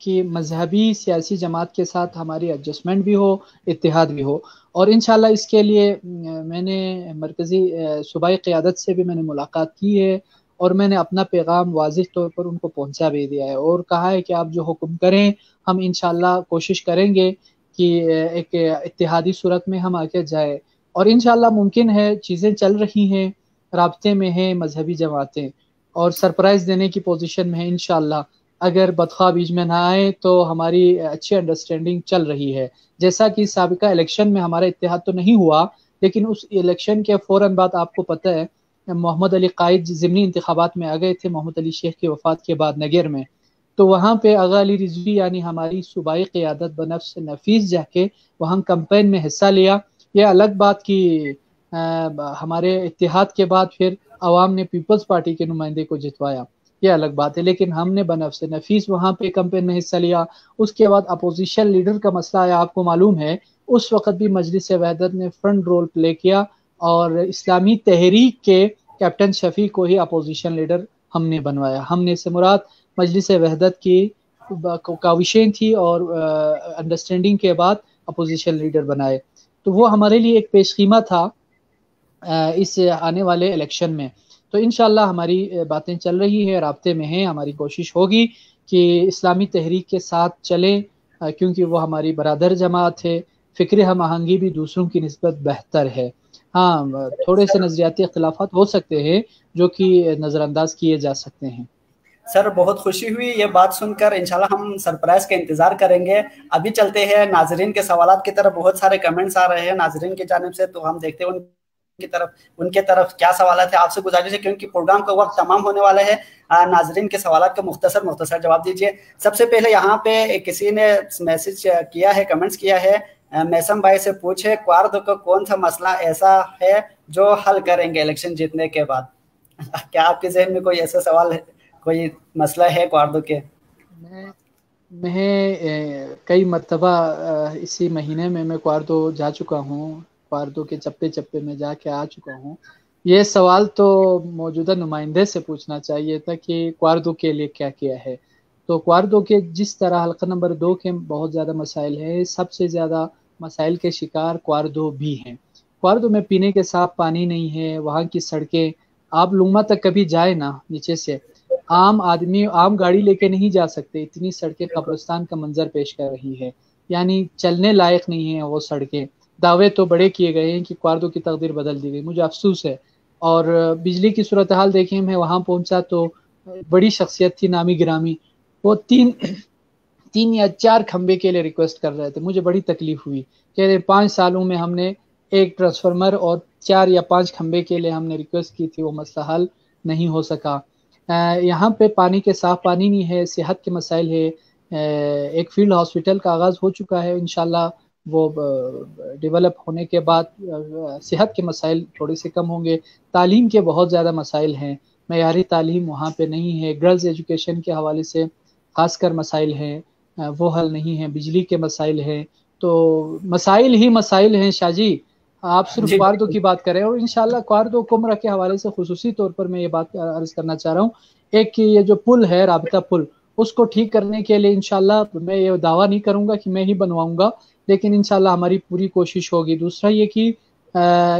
[SPEAKER 2] کہ مذہبی سیاسی جماعت کے ساتھ ہماری ایڈجسٹمنٹ بھی ہو, اتحاد بھی ہو. اور انشاءاللہ اس کے لیے میں نے مرکزی صوبائی قیادت سے بھی میں نے ملاقات کی ہے, اور میں نے اپنا پیغام واضح طور پر ان کو پہنچا بھی دیا ہے, اور کہا ہے کہ آپ جو حکم کریں ہم انشاءاللہ کوشش کریں گے کہ ایک اتحادی صورت میں ہم آگے جائیں. اور انشاءاللہ ممکن ہے, چیزیں چل رہی ہیں, رابطے میں ہیں مذہبی جماعتیں, اور سرپرائز دینے کی پوزیشن میں ہیں انشاءاللہ. اگر بدخواہ بیچ میں نہ آئے تو ہماری اچھی انڈرسٹینڈنگ چل رہی ہے. جیسا کہ سابقہ الیکشن میں ہمارا اتحاد تو نہیں ہوا، لیکن اس الیکشن کے فوراً بعد آپ کو پتہ ہے محمد علی قائد ضمنی انتخابات میں آ گئے تھے محمد علی شیخ کی وفات کے بعد نگر میں. تو وہاں پہ آغا علی رضوی یعنی ہماری صوبائی قیادت بنفس نفیس جا کے وہاں کمپین میں حصہ لیا. یہ الگ بات کہ ہمارے اتحاد کے بعد پھر عوام نے پیپلز پارٹی کے نمائندے کو جتوایا، یہ الگ بات ہے، لیکن ہم نے بنفس نفیس وہاں پہ کمپین میں حصہ لیا. اس کے بعد اپوزیشن لیڈر کا مسئلہ آیا، آپ کو معلوم ہے اس وقت بھی مجلس وحدت نے فرنٹ رول پلے کیا اور اسلامی تحریک کے کیپٹن شفیع کو ہی اپوزیشن لیڈر ہم نے بنوایا. ہم نے سے مراد مجلس وحدت کی کاوشیں تھی اور انڈرسٹینڈنگ کے بعد اپوزیشن لیڈر بنائے. تو وہ ہمارے لیے ایک پیش خیمہ تھا اس آنے والے الیکشن میں. تو انشاءاللہ ہماری باتیں چل رہی ہے، رابطے میں ہیں. ہماری کوشش ہوگی کہ اسلامی تحریک کے ساتھ چلیں کیونکہ وہ ہماری برادر جماعت ہے. فکر ہم آہنگی بھی دوسروں کی نسبت بہتر ہے. ہاں تھوڑے سے نظریاتی اختلافات ہو سکتے ہیں جو کہ نظر انداز کیے جا سکتے ہیں.
[SPEAKER 1] سر بہت خوشی ہوئی یہ بات سن کر، انشاءاللہ ہم سرپرائز کا انتظار کریں گے. ابھی چلتے ہیں ناظرین کے سوالات کی طرف. بہت سارے کمنٹس آ رہے ہیں ناظرین کی جانب سے، تو ہم دیکھتے ہیں ان کے طرف کیا سوالات ہیں. آپ سے گزارش ہے کیونکہ پروگرام کا وقت تمام ہونے والا ہے، ناظرین کے سوالات کا مختصر جواب دیجیے. سب سے پہلے یہاں پہ کسی نے میسج کیا ہے، کمنٹس کیا ہے، میسم بھائی سے پوچھے کوارڈو کا کون سا مسئلہ ایسا ہے جو حل کریں گے الیکشن جیتنے کے بعد. کیا آپ کے ذہن میں کوئی ایسا سوال ہے، کوئی مسئلہ ہے کوارڈو کے؟
[SPEAKER 2] میں کئی مرتبہ اسی مہینے میں کوارڈو جا چکا ہوں، کوارڈو کے چپے چپے میں جا کے آ چکا ہوں. یہ سوال تو موجودہ نمائندے سے پوچھنا چاہیے تھا کہ کوارڈو کے لیے کیا کیا ہے. تو کوارڈو کے جس طرح حلقہ نمبر 2 کے بہت زیادہ مسائل ہیں، سب سے زیادہ مسائل کے شکار کوارڈو بھی ہیں. کوارڈو میں پینے کے صاف پانی نہیں ہے، وہاں کی سڑکیں، آپ لوما تک کبھی جائے نا نیچے سے، عام آدمی عام گاڑی لے کے نہیں جا سکتے، اتنی سڑکیں قبرستان کا منظر پیش کر رہی ہے. یعنی چلنے لائق نہیں ہیں وہ سڑکیں. دعوے تو بڑے کیے گئے ہیں کہ کوارڈو کی تقدیر بدل دی گئی، مجھے افسوس ہے. اور بجلی کی صورتحال دیکھیں، میں وہاں پہنچا تو بڑی شخصیت تھی نامی گرامی، وہ تین یا 4 کھمبے کے لیے ریکویسٹ کر رہے تھے. مجھے بڑی تکلیف ہوئی کہ 5 سالوں میں ہم نے ایک ٹرانسفارمر اور 4 یا 5 کھمبے کے لیے ہم نے ریکویسٹ کی تھی، وہ مسئلہ حل نہیں ہو سکا. یہاں پہ پانی کے صاف پانی نہیں ہے، صحت کے مسائل ہے. ایک فیلڈ ہاسپٹل کا آغاز ہو چکا ہے، انشاءاللہ وہ ڈیولپ ہونے کے بعد صحت کے مسائل تھوڑے سے کم ہوں گے. تعلیم کے بہت زیادہ مسائل ہیں، معیاری تعلیم وہاں پہ نہیں ہے. گرلز ایجوکیشن کے حوالے سے خاص کر مسائل ہیں، وہ حل نہیں ہیں. بجلی کے مسائل ہیں، تو مسائل ہی مسائل ہیں. شاہ جی آپ صرف کوارڈو کی بات کریں، اور انشاءاللہ کوارڈو کمرہ کے حوالے سے خصوصی طور پر میں یہ بات عرض کرنا چاہ رہا ہوں. ایک کہ یہ جو پل ہے رابطہ پل، اس کو ٹھیک کرنے کے لیے انشاءاللہ میں یہ دعویٰ نہیں کروں گا کہ میں ہی بنواؤں گا، لیکن انشاءاللہ ہماری پوری کوشش ہوگی. دوسرا یہ کہ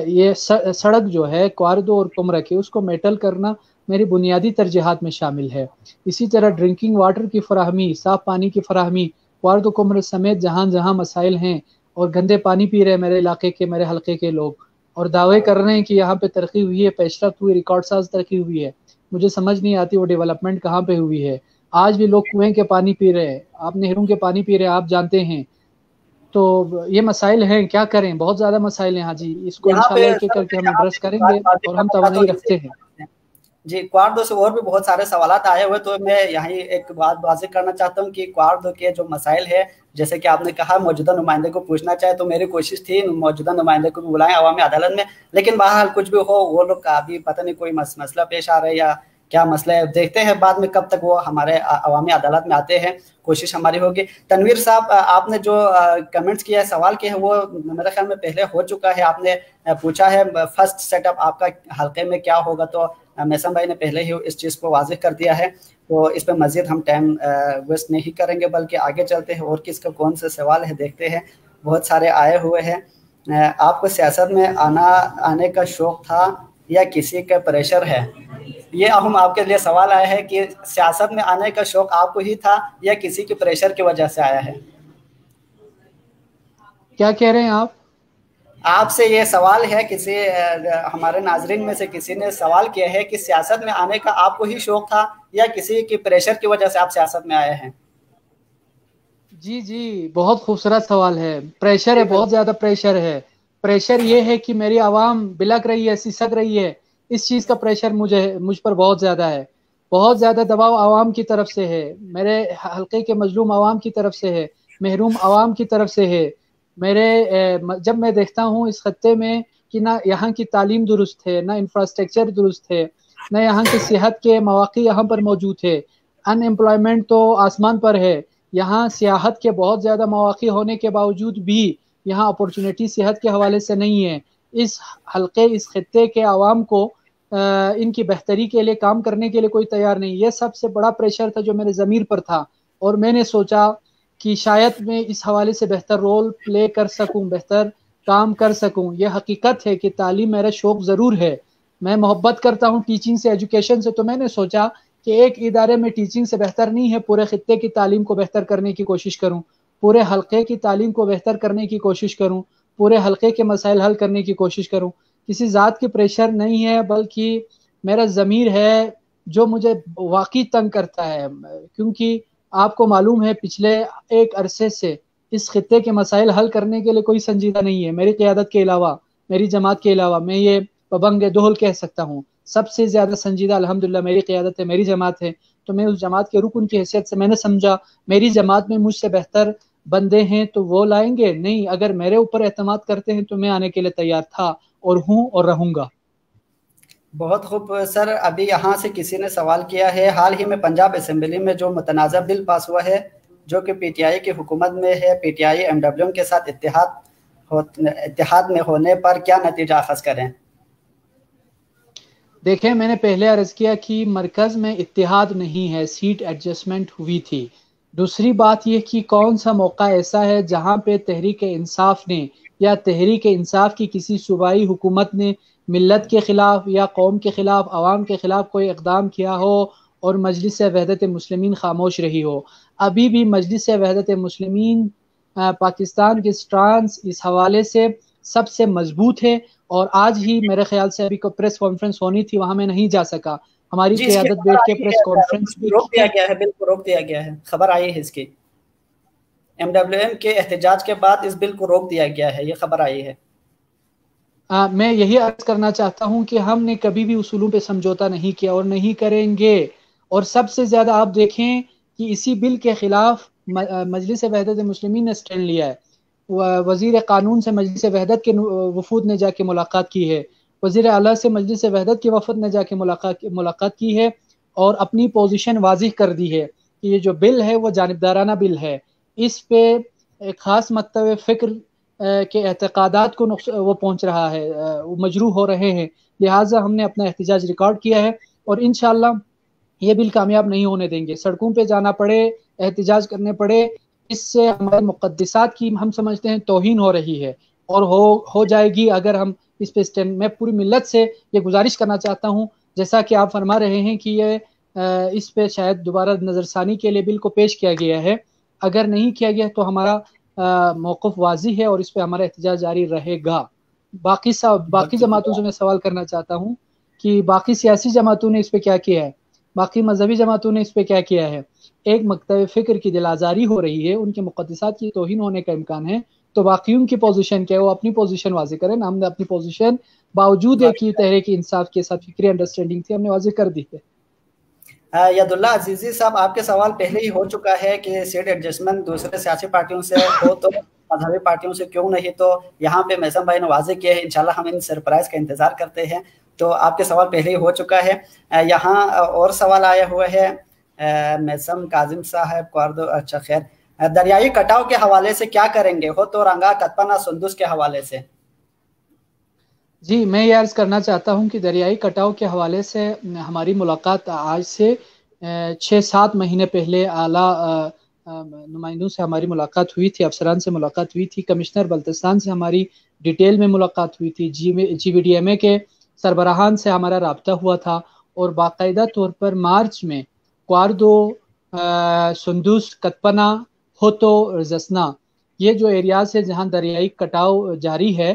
[SPEAKER 2] یہ سڑک جو ہے کوارڈو اور کمرہ کی، اس کو میٹل کرنا میری بنیادی ترجیحات میں شامل ہے. اسی طرح ڈرنکنگ واٹر کی فراہمی، صاف پانی کی فراہمی، کوارڈو کمرہ سمیت جہاں جہاں مسائل ہیں، اور گندے پانی پی رہے میرے علاقے کے، میرے حلقے کے لوگ، اور دعوے کر رہے ہیں کہ یہاں پہ ترقی ہوئی ہے، پیشرفت ہوئی، ریکارڈ ساز ترقی ہوئی ہے. مجھے سمجھ نہیں آتی وہ ڈیولپمنٹ کہاں پہ ہوئی ہے. آج بھی لوگ کنویں کے پانی پی رہے ہیں، آپ نہروں کے پانی پی رہے ہیں، آپ جانتے ہیں. تو یہ مسائل ہیں، کیا کریں، بہت زیادہ مسائل ہیں. ہاں جی، اس کو انشاءاللہ ایک ایک کر کے ہم ایڈریس کریں گے اور ہم توانائی رکھتے ہیں.
[SPEAKER 1] جی کوارڈو سے اور بھی بہت سارے سوالات آئے ہوئے، تو میں یہاں ایک بات واضح کرنا چاہتا ہوں کہ کوارڈو کے جو مسائل ہے، جیسے کہ آپ نے کہا موجودہ نمائندے کو پوچھنا چاہے، تو میری کوشش تھی موجودہ نمائندے کو بھی بلائیں عوامی عدالت میں، لیکن بہرحال کچھ بھی ہو، وہ لوگ ابھی پتہ نہیں کوئی مسئلہ پیش آ رہا ہے یا کیا مسئلہ ہے، دیکھتے ہیں بعد میں کب تک وہ ہمارے عوامی عدالت میں آتے ہیں. کوشش ہماری ہوگی. تنویر صاحب آپ نے جو کمنٹس کیا ہے، سوال کیا ہے، وہ میرے خیال میں پہلے ہو چکا ہے. آپ نے پوچھا ہے فرسٹ سیٹ اپ آپ کا حلقے میں کیا ہوگا، تو میسم بھائی نے پہلے ہی اس چیز کو واضح کر دیا ہے، تو اس پہ مزید ہم ٹائم ویسٹ نہیں کریں گے، بلکہ آگے چلتے ہیں. اور کس کا کون سے سوال ہے دیکھتے ہیں، بہت سارے آئے ہوئے ہیں. آپ کو سیاست میں آنے کا شوق تھا یا کسی کا پریشر ہے؟ یہ اہم آپ کے لیے سوال آیا ہے کہ سیاست میں آنے کا شوق آپ کو ہی تھا یا کسی کے پریشر کی وجہ سے آیا ہے؟
[SPEAKER 2] کیا کہہ رہے ہیں آپ؟
[SPEAKER 1] آپ سے یہ سوال ہے، کسی ہمارے ناظرین میں سے کسی نے سوال کیا ہے کہ سیاست میں آنے کا آپ کو ہی شوق تھا یا کسی کی پریشر کی وجہ سے آپ سیاست میں آئے ہیں؟
[SPEAKER 2] جی جی، بہت خوبصورت سوال ہے. پریشر ہے، بہت زیادہ پریشر ہے. پریشر یہ ہے کہ میری عوام بلک رہی ہے، سسک رہی ہے. اس چیز کا پریشر مجھ پر بہت زیادہ ہے. بہت زیادہ دباؤ عوام کی طرف سے ہے، میرے حلقے کے مظلوم عوام کی طرف سے ہے، محروم عوام کی طرف سے ہے. جب میں دیکھتا ہوں اس خطے میں کہ نہ یہاں کی تعلیم درست ہے، نہ انفراسٹرکچر درست ہے، نہ یہاں کی صحت کے مواقع یہاں پر موجود ہے، ان ایمپلائمنٹ تو آسمان پر ہے. یہاں سیاحت کے بہت زیادہ مواقع ہونے کے باوجود بھی یہاں اپورچونٹی صحت کے حوالے سے نہیں ہے. اس حلقے، اس خطے کے عوام کو ان کی بہتری کے لیے کام کرنے کے لیے کوئی تیار نہیں. یہ سب سے بڑا پریشر تھا جو میرے ضمیر پر تھا، اور میں نے سوچا کہ شاید میں اس حوالے سے بہتر رول پلے کر سکوں، بہتر کام کر سکوں. یہ حقیقت ہے کہ تعلیم میرا شوق ضرور ہے، میں محبت کرتا ہوں ٹیچنگ سے، ایجوکیشن سے. تو میں نے سوچا کہ ایک ادارے میں ٹیچنگ سے بہتر نہیں ہے، پورے خطے کی تعلیم کو بہتر کرنے کی کوشش کروں، پورے حلقے کی تعلیم کو بہتر کرنے کی کوشش کروں، پورے حلقے کے مسائل حل کرنے کی کوشش کروں. کسی ذات کی پریشر نہیں ہے، بلکہ میرا ضمیر ہے جو مجھے واقعی تنگ کرتا ہے. کیونکہ آپ کو معلوم ہے پچھلے ایک عرصے سے اس خطے کے مسائل حل کرنے کے لیے کوئی سنجیدہ نہیں ہے. میری قیادت کے علاوہ، میری جماعت کے علاوہ، میں یہ پابنگ دہل کہہ سکتا ہوں، سب سے زیادہ سنجیدہ الحمدللہ میری قیادت ہے، میری جماعت ہے. تو میں اس جماعت کے رکن کی حیثیت سے میں نے سمجھا میری جماعت میں مجھ سے بہتر بندے ہیں تو وہ لائیں گے. نہیں، اگر میرے اوپر اعتماد کرتے ہیں تو میں آنے کے لیے تیار تھا اور ہوں اور رہوں گا.
[SPEAKER 1] بہت خوب سر. ابھی یہاں سے کسی نے سوال کیا ہے، حال ہی میں پنجاب اسمبلی میں جو متنازع بل پاس ہوا ہے جو کہ پی ٹی آئی کی حکومت میں ہے، P T I am W کے ساتھ اتحاد میں ہونے پر کیا نتیجہ اخذ کریں؟
[SPEAKER 2] دیکھیں، میں نے پہلے عرض کیا کہ مرکز میں اتحاد نہیں ہے، سیٹ ایڈجسٹمنٹ ہوئی تھی. دوسری بات یہ کہ کون سا موقع ایسا ہے جہاں پہ تحریک انصاف نے یا تحریک انصاف کی کسی صوبائی حکومت نے ملت کے خلاف یا قوم کے خلاف، عوام کے خلاف کوئی اقدام کیا ہو اور مجلس وحدت مسلمین خاموش رہی ہو. ابھی بھی مجلس وحدت مسلمین پاکستان کے سٹرانس اس حوالے سے سب سے مضبوط ہے. اور آج ہی میرے خیال سے ابھی کو پریس کانفرنس ہونی تھی، وہاں میں نہیں جا سکا. ہماری
[SPEAKER 1] جی، اس کی
[SPEAKER 2] قیادت
[SPEAKER 1] خبر
[SPEAKER 2] بیٹھ کے
[SPEAKER 1] آئی
[SPEAKER 2] پریس
[SPEAKER 1] ہے،
[SPEAKER 2] کانفرنس بھی
[SPEAKER 1] روک دیا گیا ہے، بالکل روک دیا گیا ہے، خبر آئی ہے اس کی. ایم ڈبلیو ایم کے احتجاج کے بعد اس بل کو روک دیا گیا ہے، یہ خبر آئی ہے.
[SPEAKER 2] میں یہی عرض کرنا چاہتا ہوں کہ ہم نے کبھی بھی اصولوں پہ سمجھوتا نہیں کیا اور نہیں کریں گے. اور سب سے زیادہ آپ دیکھیں کہ اسی بل کے خلاف مجلس وحدت مسلمین نے سٹینڈ لیا ہے. وزیر قانون سے مجلس وحدت کے وفود نے جا کے ملاقات کی ہے، وزیر اعلیٰ سے مجلس وحدت کے وفد نے جا کے ملاقات کی ہے اور اپنی پوزیشن واضح کر دی ہے کہ یہ جو بل ہے وہ جانبدارانہ بل ہے. اس پہ ایک خاص مکتب فکر کے اعتقادات کو وہ پہنچ رہا ہے، وہ مجروح ہو رہے ہیں. لہٰذا ہم نے اپنا احتجاج ریکارڈ کیا ہے اور انشاءاللہ یہ بل کامیاب نہیں ہونے دیں گے. سڑکوں پہ جانا پڑے، احتجاج کرنے پڑے، اس سے ہمارے مقدسات کی ہم سمجھتے ہیں توہین ہو رہی ہے اور ہو جائے گی اگر ہم اس پہ اسٹینڈ. میں پوری ملت سے یہ گزارش کرنا چاہتا ہوں، جیسا کہ آپ فرما رہے ہیں کہ یہ اس پہ شاید دوبارہ نظر ثانی کے لیے بل کو پیش کیا گیا ہے. اگر نہیں کیا گیا تو ہمارا موقف واضح ہے اور اس پہ ہمارا احتجاج جاری رہے گا. باقی جماعتوں سے میں سوال کرنا چاہتا ہوں کہ باقی سیاسی جماعتوں نے اس پہ کیا کیا ہے، باقی مذہبی جماعتوں نے اس پہ کیا کیا ہے. ایک مکتب فکر کی دل آزاری ہو رہی ہے، ان کے مقدسات کی توہین ہونے کا امکان ہے، تو باقیوں کی پوزیشن کیا ہے وہ اپنی پوزیشن واضح کریں. ہم نے اپنی پوزیشن باوجود ہے کہ تحریک انصاف کے ساتھ فکری انڈرسٹینڈنگ تھی، ہم نے واضح کر دی ہے.
[SPEAKER 1] ید اللہ عزیزی صاحب، آپ کے سوال پہلے ہی ہو چکا ہے کہ سیٹ ایڈجسٹمنٹ دوسرے سیاسی پارٹیوں سے ہو تو مذہبی پارٹیوں سے کیوں نہیں. تو یہاں پہ میثم بھائی نے واضح کیا ہے، انشاءاللہ ہم ان سرپرائز کا انتظار کرتے ہیں. تو آپ کے سوال پہلے ہی ہو چکا ہے. یہاں اور سوال آیا ہوا ہے میثم کاظم صاحب کوردو. اچھا خیر، دریائی کٹاؤ کے حوالے سے کیا کریں گے؟ ہو تو رنگا کتپنا سندس کے حوالے سے.
[SPEAKER 2] جی، میں یہ عرض کرنا چاہتا ہوں کہ دریائی کٹاؤ کے حوالے سے ہماری ملاقات آج سے 6-7 مہینے پہلے اعلیٰ نمائندوں سے ہماری ملاقات ہوئی تھی، افسران سے ملاقات ہوئی تھی، کمشنر بلتستان سے ہماری ڈیٹیل میں ملاقات ہوئی تھی، جی وی ڈی ایم اے کے سربراہان سے ہمارا رابطہ ہوا تھا اور باقاعدہ طور پر مارچ میں کواردو، سندوس، کتپنا، ہوتو، رزسنا، یہ جو ایریاز ہے جہاں دریائی کٹاؤ جاری ہے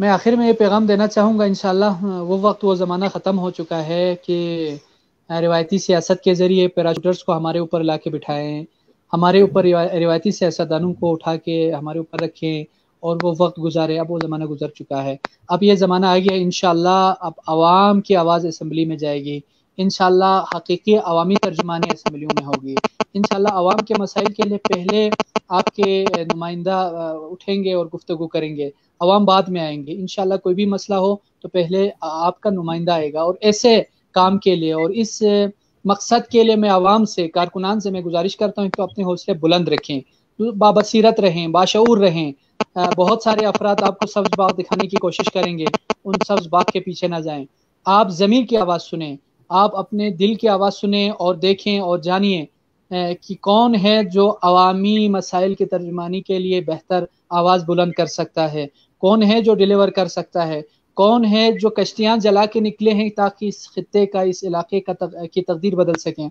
[SPEAKER 2] میں آخر میں یہ پیغام دینا چاہوں گا، انشاءاللہ وہ وقت وہ زمانہ ختم ہو چکا ہے کہ روایتی سیاست کے ذریعے پیراشوٹرز کو ہمارے اوپر لا کے بٹھائیں، ہمارے اوپر روایتی سیاستدانوں کو اٹھا کے ہمارے اوپر رکھیں اور وہ وقت گزارے۔ اب وہ زمانہ گزر چکا ہے، اب یہ زمانہ آ گیا انشاءاللہ اب عوام کی آواز اسمبلی میں جائے گی، انشاءاللہ حقیقی عوامی ترجمانی اسمبلیوں میں ہوگی، انشاءاللہ عوام کے مسائل کے لیے پہلے آپ کے نمائندہ اٹھیں گے اور گفتگو کریں گے، عوام بعد میں آئیں گے۔ انشاءاللہ کوئی بھی مسئلہ ہو تو پہلے آپ کا نمائندہ آئے گا، اور ایسے کام کے لیے اور اس مقصد کے لیے میں عوام سے، کارکنان سے میں گزارش کرتا ہوں کہ اپنے حوصلے بلند رکھیں، بابصیرت رہیں، باشعور رہیں۔ بہت سارے افراد آپ کو سبز باغ دکھانے کی کوشش کریں گے، ان سبز باغ کے پیچھے نہ جائیں، آپ ضمیر کی آواز سنیں، آپ اپنے دل کی آواز سنیں اور دیکھیں اور جانیے کہ کون ہے جو عوامی مسائل کی ترجمانی کے لیے بہتر آواز بلند کر سکتا ہے، کون ہے جو ڈیلیور کر سکتا ہے، کون ہے جو کشتیاں جلا کے نکلے ہیں تاکہ اس خطے کا، اس علاقے کی تقدیر بدل سکیں،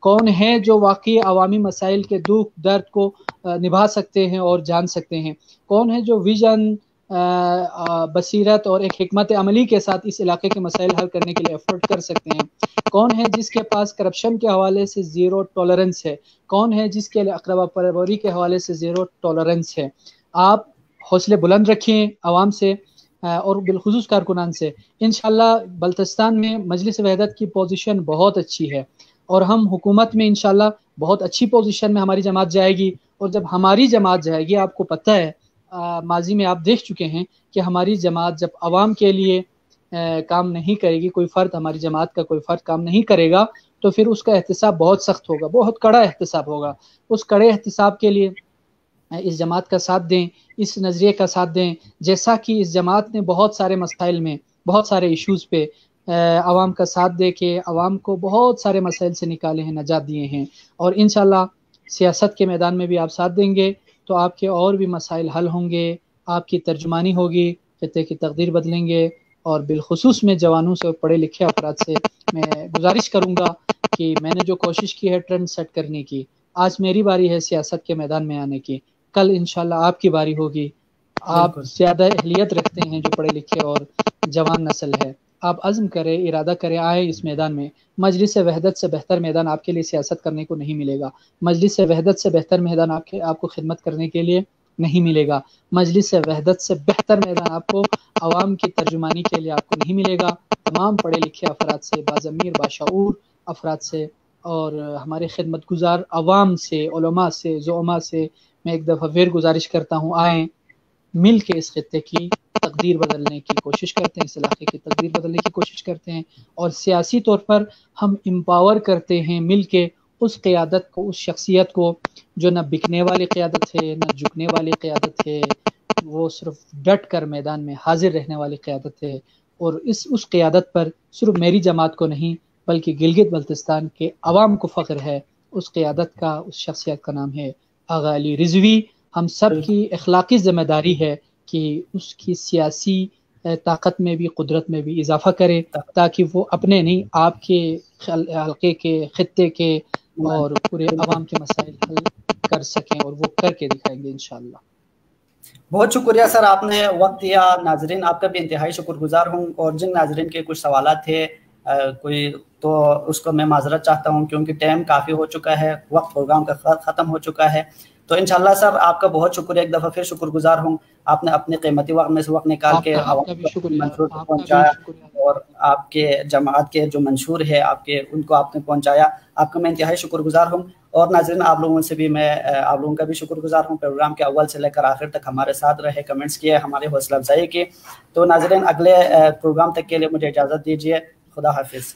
[SPEAKER 2] کون ہے جو واقعی عوامی مسائل کے دکھ درد کو نبھا سکتے ہیں اور جان سکتے ہیں، کون ہے جو ویژن، بصیرت اور ایک حکمت عملی کے ساتھ اس علاقے کے مسائل حل کرنے کے لیے ایفرٹ کر سکتے ہیں، کون ہے جس کے پاس کرپشن کے حوالے سے زیرو ٹالرنس ہے، کون ہے جس کے اقربا پروری کے حوالے سے زیرو ٹالرنس ہے۔ آپ حوصلے بلند رکھیں عوام سے اور بالخصوص کارکنان سے۔ انشاءاللہ بلتستان میں مجلس وحدت کی پوزیشن بہت اچھی ہے، اور ہم حکومت میں انشاءاللہ بہت اچھی پوزیشن میں ہماری جماعت جائے گی، اور جب ہماری جماعت جائے گی، آپ کو پتہ ہے ماضی میں آپ دیکھ چکے ہیں کہ ہماری جماعت جب عوام کے لیے کام نہیں کرے گی، کوئی فرد، ہماری جماعت کا کوئی فرد کام نہیں کرے گا، تو پھر اس کا احتساب بہت سخت ہوگا، بہت کڑا احتساب ہوگا۔ اس کڑے احتساب کے لیے اس جماعت کا ساتھ دیں، اس نظریے کا ساتھ دیں، جیسا کہ اس جماعت نے بہت سارے مسائل میں، بہت سارے ایشوز پہ عوام کا ساتھ دے کے عوام کو بہت سارے مسائل سے نکالے ہیں، نجات دیے ہیں، اور انشاءاللہ سیاست کے میدان میں بھی آپ ساتھ دیں گے تو آپ کے اور بھی مسائل حل ہوں گے، آپ کی ترجمانی ہوگی، خطے کی تقدیر بدلیں گے۔ اور بالخصوص میں جوانوں سے اور پڑھے لکھے افراد سے میں گزارش کروں گا کہ میں نے جو کوشش کی ہے ٹرینڈ سیٹ کرنے کی، آج میری باری ہے سیاست کے میدان میں آنے کی، کل انشاءاللہ آپ کی باری ہوگی۔ آپ زیادہ اہلیت رکھتے ہیں جو پڑھے لکھے اور جوان نسل ہے، آپ عزم کریں، ارادہ کریں، آئے اس میدان میں۔ مجلس وحدت سے بہتر میدان آپ کے لیے سیاست کرنے کو نہیں ملے گا، مجلس وحدت سے بہتر میدان آپ کو خدمت کرنے کے لیے نہیں ملے گا، مجلس وحدت سے بہتر میدان آپ کو عوام کی ترجمانی کے لیے آپ کو نہیں ملے گا۔ تمام پڑھے لکھے افراد سے، باضمیر باشعور افراد سے اور ہمارے خدمت گزار عوام سے، علماء سے، زعماء سے میں ایک دفعہ پھر گزارش کرتا ہوں، آئیں مل کے اس خطے کی تقدیر بدلنے کی کوشش کرتے ہیں، اس علاقے کی تقدیر بدلنے کی کوشش کرتے ہیں، اور سیاسی طور پر ہم امپاور کرتے ہیں مل کے اس قیادت کو، اس شخصیت کو جو نہ بکنے والی قیادت ہے، نہ جھکنے والی قیادت ہے، وہ صرف ڈٹ کر میدان میں حاضر رہنے والی قیادت ہے۔ اور اس قیادت پر صرف میری جماعت کو نہیں بلکہ گلگت بلتستان کے عوام کو فخر ہے۔ اس قیادت کا، اس شخصیت کا نام ہے آغا علی رضوی۔ ہم سب کی اخلاقی ذمہ داری ہے کہ اس کی سیاسی طاقت میں بھی، قدرت میں بھی اضافہ کرے، تاکہ وہ اپنے نہیں، آپ کے حلقے کے، خطے کے اور پورے عوام کے مسائل حل کر سکیں، اور وہ کر کے دکھائیں گے انشاءاللہ۔
[SPEAKER 1] بہت شکریہ سر، آپ نے وقت دیا۔ ناظرین آپ کا بھی انتہائی شکر گزار ہوں، اور جن ناظرین کے کچھ سوالات تھے کوئی تو اس کو میں معذرت چاہتا ہوں کیونکہ ٹائم کافی ہو چکا ہے، وقت پروگرام کا ختم ہو چکا ہے۔ تو انشاءاللہ سر آپ کا بہت شکریہ، ایک دفعہ پھر شکر گزار ہوں، آپ نے اپنے قیمتی وقت میں سے وقت نکال کے منشور کو پہنچایا، اور آپ کے جماعت کے جو منشور ہے آپ کے، ان کو آپ نے پہنچایا، آپ کا میں انتہائی شکر گزار ہوں۔ اور ناظرین آپ لوگوں سے بھی میں، آپ لوگوں کا بھی شکر گزار ہوں، پروگرام کے اول سے لے کر آخر تک ہمارے ساتھ رہے، کمنٹس کیے، ہماری حوصلہ افزائی کی۔ تو ناظرین اگلے پروگرام تک کے لیے مجھے اجازت دیجیے، خدا حافظ۔